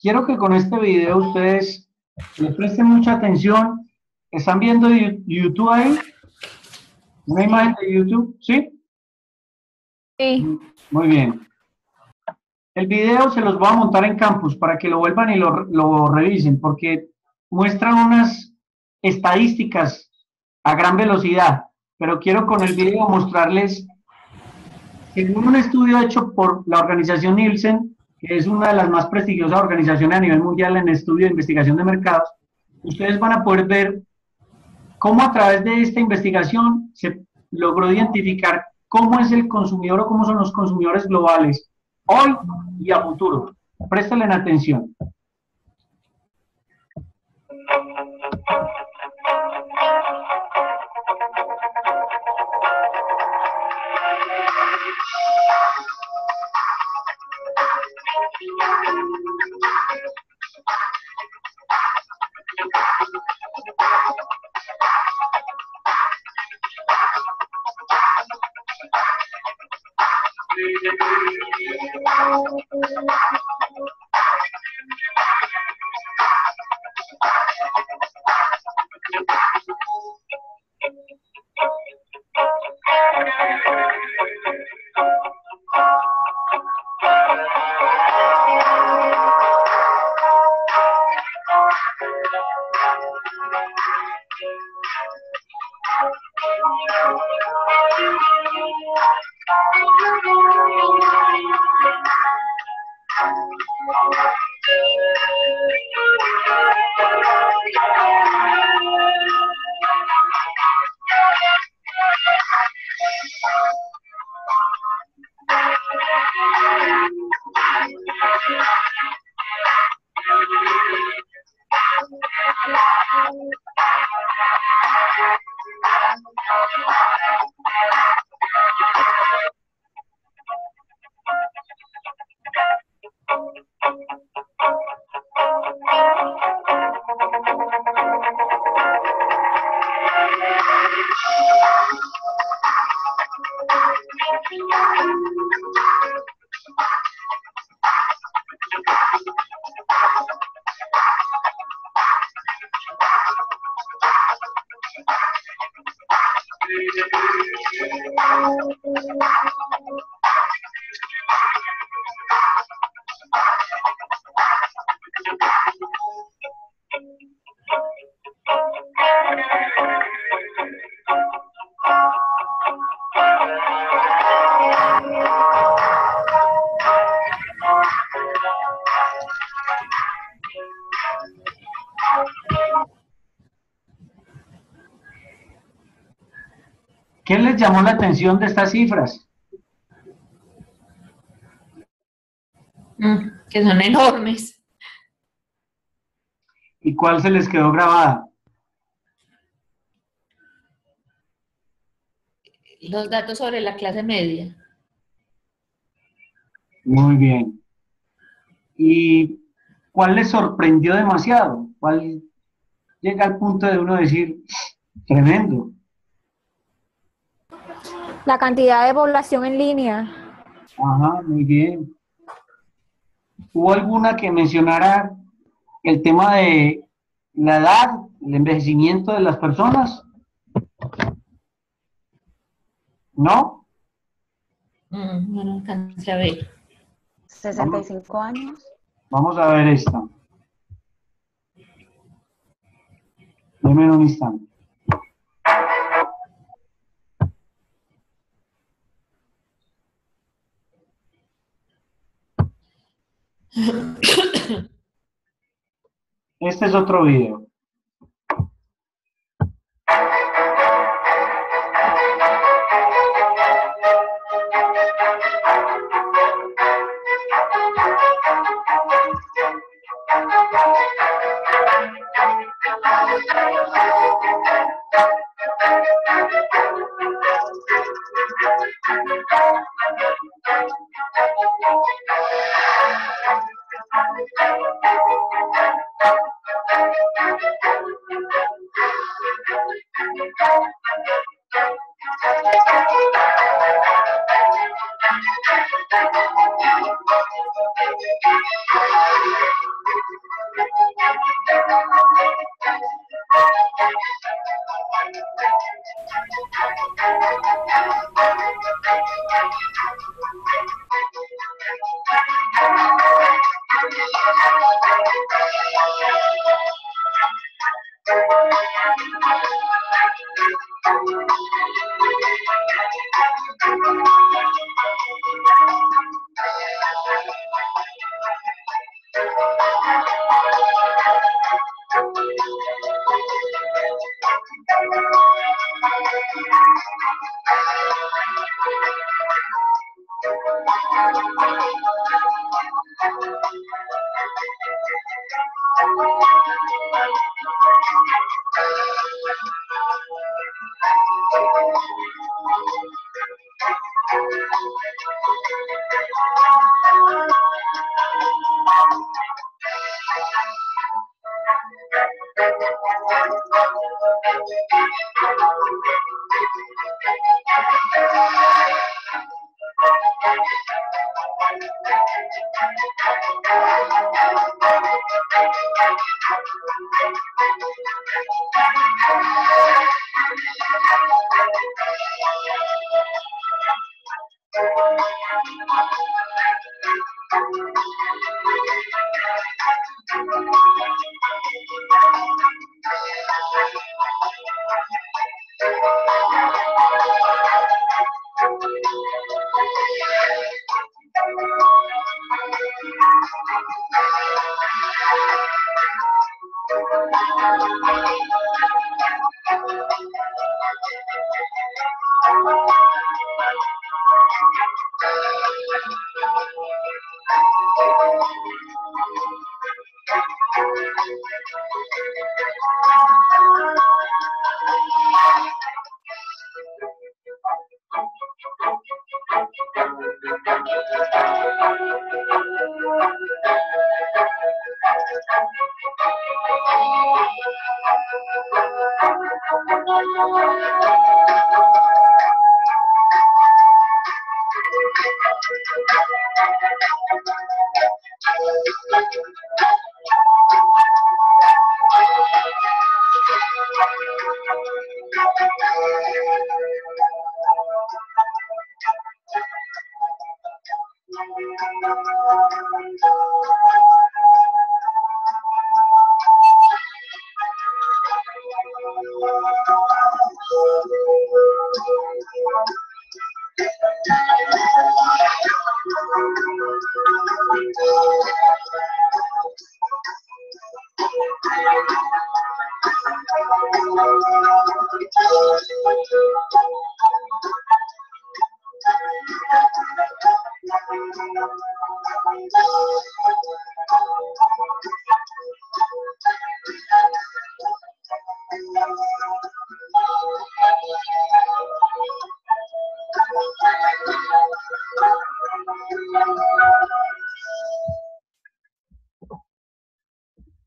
Quiero que con este video ustedes le presten mucha atención. ¿Están viendo YouTube ahí? ¿Una imagen de YouTube? ¿Sí? Sí. Muy bien. El video se los voy a montar en Campus para que lo vuelvan y lo revisen, porque muestran unas estadísticas a gran velocidad, pero quiero con el video mostrarles, según un estudio hecho por la organización Nielsen, que es una de las más prestigiosas organizaciones a nivel mundial en estudio de investigación de mercados, ustedes van a poder ver cómo a través de esta investigación se logró identificar cómo es el consumidor o cómo son los consumidores globales hoy y a futuro. Préstenle atención. ¿Qué les llamó la atención de estas cifras? Que son enormes. ¿Y cuál se les quedó grabada? Los datos sobre la clase media. Muy bien. ¿Y cuál les sorprendió demasiado? ¿Cuál llega al punto de uno decir, tremendo? La cantidad de población en línea. Ajá, muy bien. ¿Hubo alguna que mencionara el tema de la edad, el envejecimiento de las personas? ¿No? No lo alcancé a ver. 65 años. Vamos a ver esta. Denme un instante. Este es otro video.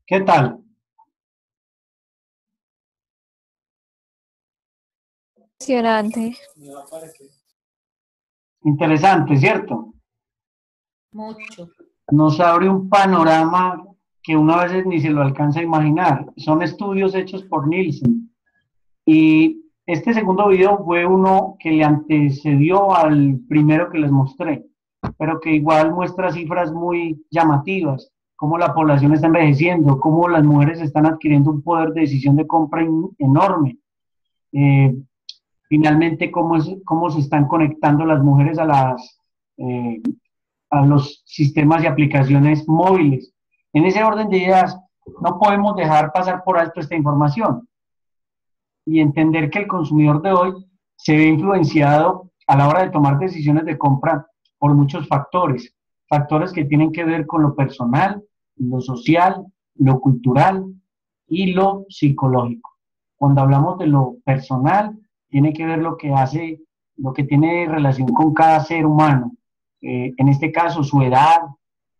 ¿Qué tal? Impresionante. Interesante, ¿cierto? Mucho. Nos abre un panorama que uno a veces ni se lo alcanza a imaginar. Son estudios hechos por Nielsen. Y este segundo video fue uno que le antecedió al primero que les mostré, pero que igual muestra cifras muy llamativas, cómo la población está envejeciendo, cómo las mujeres están adquiriendo un poder de decisión de compra enorme. Finalmente, cómo se están conectando las mujeres a las a los sistemas y aplicaciones móviles. En ese orden de ideas, no podemos dejar pasar por alto esta información y entender que el consumidor de hoy se ve influenciado a la hora de tomar decisiones de compra por muchos factores, factores que tienen que ver con lo personal, lo social, lo cultural y lo psicológico. Cuando hablamos de lo personal, tiene que ver lo que hace, lo que tiene relación con cada ser humano, en este caso su edad,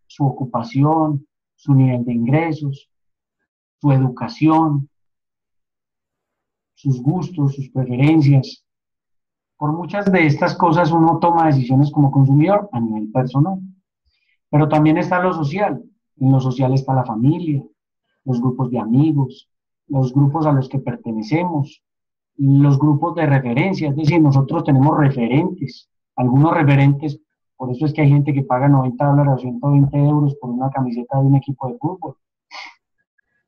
su ocupación, su nivel de ingresos, su educación, sus gustos, sus preferencias. Por muchas de estas cosas uno toma decisiones como consumidor a nivel personal. Pero también está lo social. En lo social está la familia, los grupos de amigos, los grupos a los que pertenecemos, los grupos de referencia, es decir, nosotros tenemos referentes, algunos referentes, por eso es que hay gente que paga $90 o 120 euros por una camiseta de un equipo de fútbol.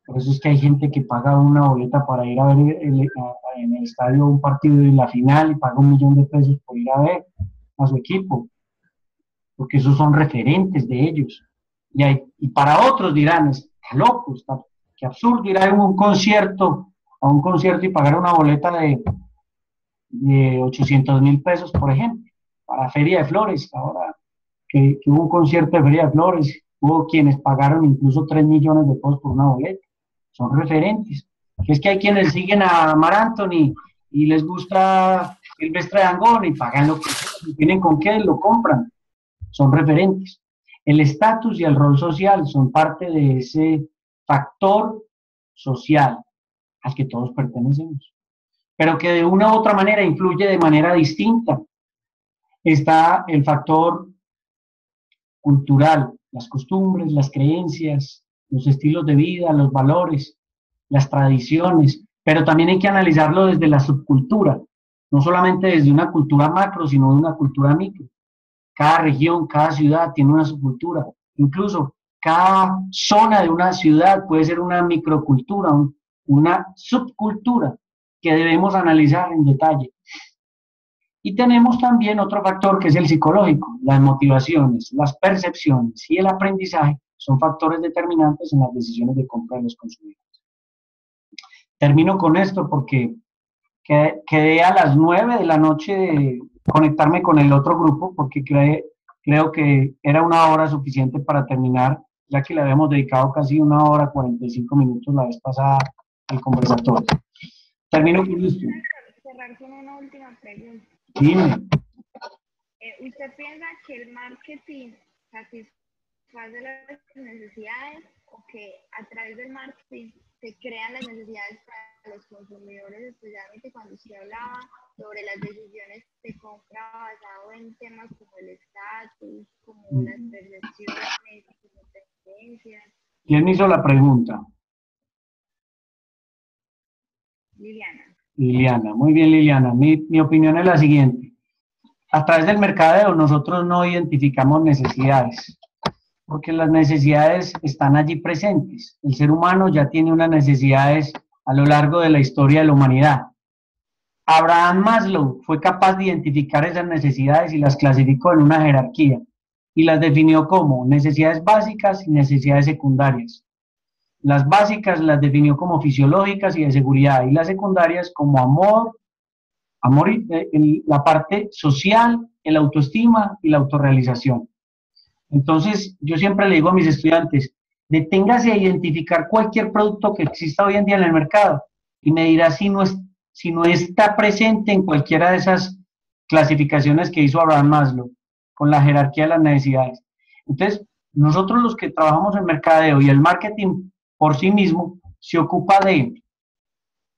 Por eso es que hay gente que paga una boleta para ir a ver en el estadio un partido en la final y paga $1.000.000 por ir a ver a su equipo, porque esos son referentes de ellos. Y para otros dirán, está loco, qué absurdo ir a un concierto y pagar una boleta de $800.000, por ejemplo, para Feria de Flores. Ahora que hubo un concierto de Feria de Flores, hubo quienes pagaron incluso $3 millones por una boleta. Son referentes. Es que hay quienes siguen a Mar Anthony y les gusta Silvestre Dangond y pagan lo que tienen con qué, lo compran. Son referentes. El estatus y el rol social son parte de ese factor social al que todos pertenecemos, pero que de una u otra manera influye de manera distinta. Está el factor cultural, las costumbres, las creencias, los estilos de vida, los valores, las tradiciones, pero también hay que analizarlo desde la subcultura, no solamente desde una cultura macro, sino de una cultura micro. Cada región, cada ciudad tiene una subcultura, incluso cada zona de una ciudad puede ser una microcultura, una subcultura que debemos analizar en detalle. Y tenemos también otro factor que es el psicológico, las motivaciones, las percepciones y el aprendizaje son factores determinantes en las decisiones de compra de los consumidores. Termino con esto porque quedé a las 9 de la noche de conectarme con el otro grupo porque creo que era una hora suficiente para terminar, ya que le habíamos dedicado casi 1 hora 45 minutos la vez pasada al conversatorio. Termino con esto. Cerrar con una última pregunta. Dime. ¿Usted piensa que el marketing satisface las necesidades o que a través del marketing se crean las necesidades para los consumidores, especialmente cuando usted hablaba sobre las decisiones de compra basado en temas como el estatus, como las percepciones, como tendencias? ¿Quién me hizo la pregunta? Liliana, muy bien Liliana. Mi opinión es la siguiente. A través del mercadeo nosotros no identificamos necesidades, porque las necesidades están allí presentes. El ser humano ya tiene unas necesidades a lo largo de la historia de la humanidad. Abraham Maslow fue capaz de identificar esas necesidades y las clasificó en una jerarquía y las definió como necesidades básicas y necesidades secundarias. Las básicas las definió como fisiológicas y de seguridad, y las secundarias como amor, la parte social, el autoestima y la autorrealización. Entonces, yo siempre le digo a mis estudiantes, deténgase a identificar cualquier producto que exista hoy en día en el mercado y me dirá si no está presente en cualquiera de esas clasificaciones que hizo Abraham Maslow, con la jerarquía de las necesidades. Entonces, nosotros los que trabajamos en mercadeo y el marketing por sí mismo se ocupa de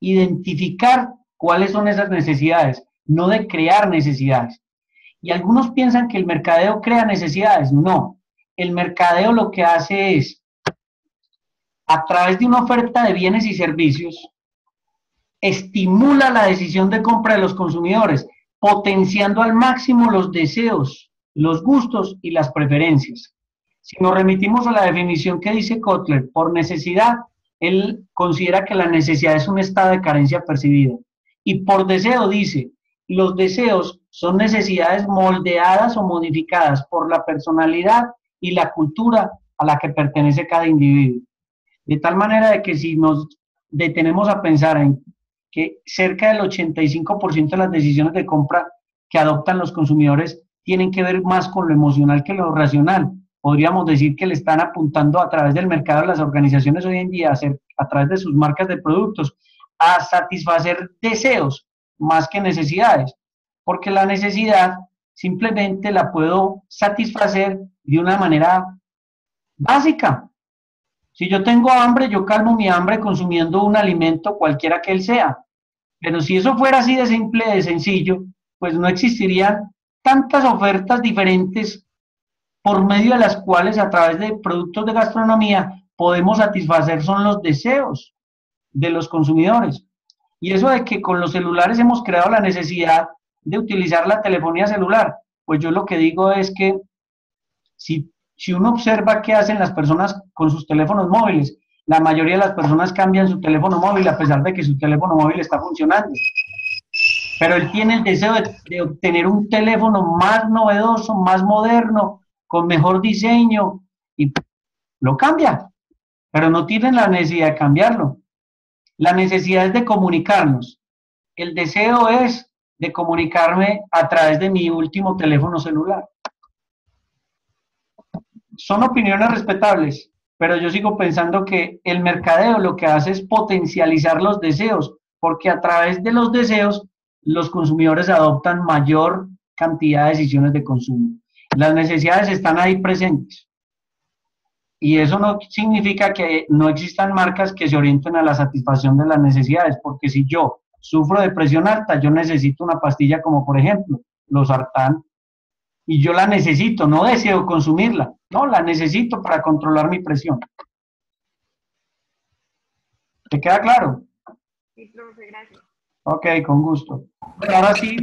identificar cuáles son esas necesidades, no de crear necesidades. Y algunos piensan que el mercadeo crea necesidades. No, el mercadeo lo que hace es, a través de una oferta de bienes y servicios, estimula la decisión de compra de los consumidores, potenciando al máximo los deseos, los gustos y las preferencias. Si nos remitimos a la definición que dice Kotler, por necesidad, él considera que la necesidad es un estado de carencia percibido. Y por deseo dice, los deseos son necesidades moldeadas o modificadas por la personalidad y la cultura a la que pertenece cada individuo. De tal manera de que si nos detenemos a pensar en que cerca del 85% de las decisiones de compra que adoptan los consumidores tienen que ver más con lo emocional que lo racional. Podríamos decir que le están apuntando a través del mercado de las organizaciones hoy en día, a través de sus marcas de productos, a satisfacer deseos más que necesidades, porque la necesidad simplemente la puedo satisfacer de una manera básica. Si yo tengo hambre, yo calmo mi hambre consumiendo un alimento cualquiera que él sea. Pero si eso fuera así de simple, de sencillo, pues no existirían tantas ofertas diferentes por medio de las cuales a través de productos de gastronomía podemos satisfacer son los deseos de los consumidores. Y eso de que con los celulares hemos creado la necesidad de utilizar la telefonía celular, pues yo lo que digo es que si uno observa qué hacen las personas con sus teléfonos móviles, la mayoría de las personas cambian su teléfono móvil a pesar de que su teléfono móvil está funcionando. Pero él tiene el deseo de obtener un teléfono más novedoso, más moderno, con mejor diseño, y lo cambia, pero no tienen la necesidad de cambiarlo. La necesidad es de comunicarnos. El deseo es de comunicarme a través de mi último teléfono celular. Son opiniones respetables, pero yo sigo pensando que el mercadeo lo que hace es potencializar los deseos, porque a través de los deseos los consumidores adoptan mayor cantidad de decisiones de consumo. Las necesidades están ahí presentes. Y eso no significa que no existan marcas que se orienten a la satisfacción de las necesidades, porque si yo sufro de presión alta, yo necesito una pastilla como por ejemplo losartán, y yo la necesito, no deseo consumirla, no, la necesito para controlar mi presión. ¿Te queda claro? Sí, profe, gracias. Ok, con gusto. Bueno, ahora sí,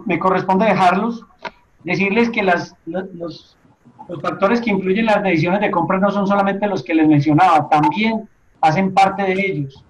me corresponde dejarlos, decirles que los factores que influyen en las decisiones de compra no son solamente los que les mencionaba, también hacen parte de ellos.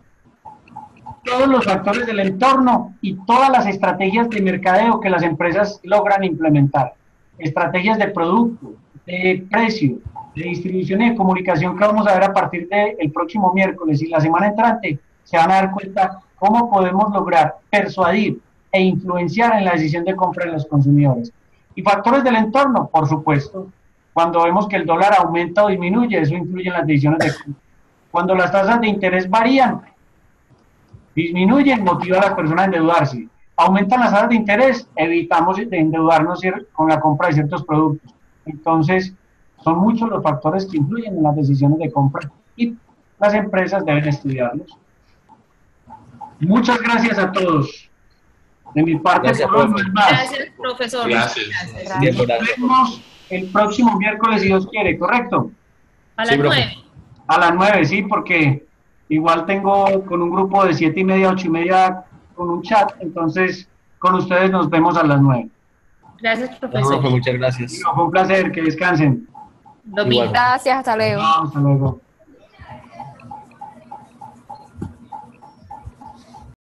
Todos los factores del entorno y todas las estrategias de mercadeo que las empresas logran implementar. Estrategias de producto, de precio, de distribución y de comunicación que vamos a ver a partir del próximo miércoles y la semana entrante, se van a dar cuenta cómo podemos lograr persuadir e influenciar en la decisión de compra de los consumidores. Y factores del entorno, por supuesto. Cuando vemos que el dólar aumenta o disminuye, eso influye en las decisiones de compra. Cuando las tasas de interés varían, disminuyen, motiva a las personas a endeudarse. Aumentan las tasas de interés, evitamos de endeudarnos con la compra de ciertos productos. Entonces, son muchos los factores que influyen en las decisiones de compra y las empresas deben estudiarlos. Muchas gracias a todos. De mi parte, gracias, gracias, profesor. Gracias. Nos vemos el próximo miércoles, si Dios quiere, ¿correcto? A las 9. A las 9, sí, porque igual tengo con un grupo de 7:30 a 8:30 con un chat, entonces con ustedes nos vemos a las 9. Gracias, profesor. Muchas gracias. Fue un placer, que descansen. Lo mismo. Gracias, hasta luego. Hasta luego.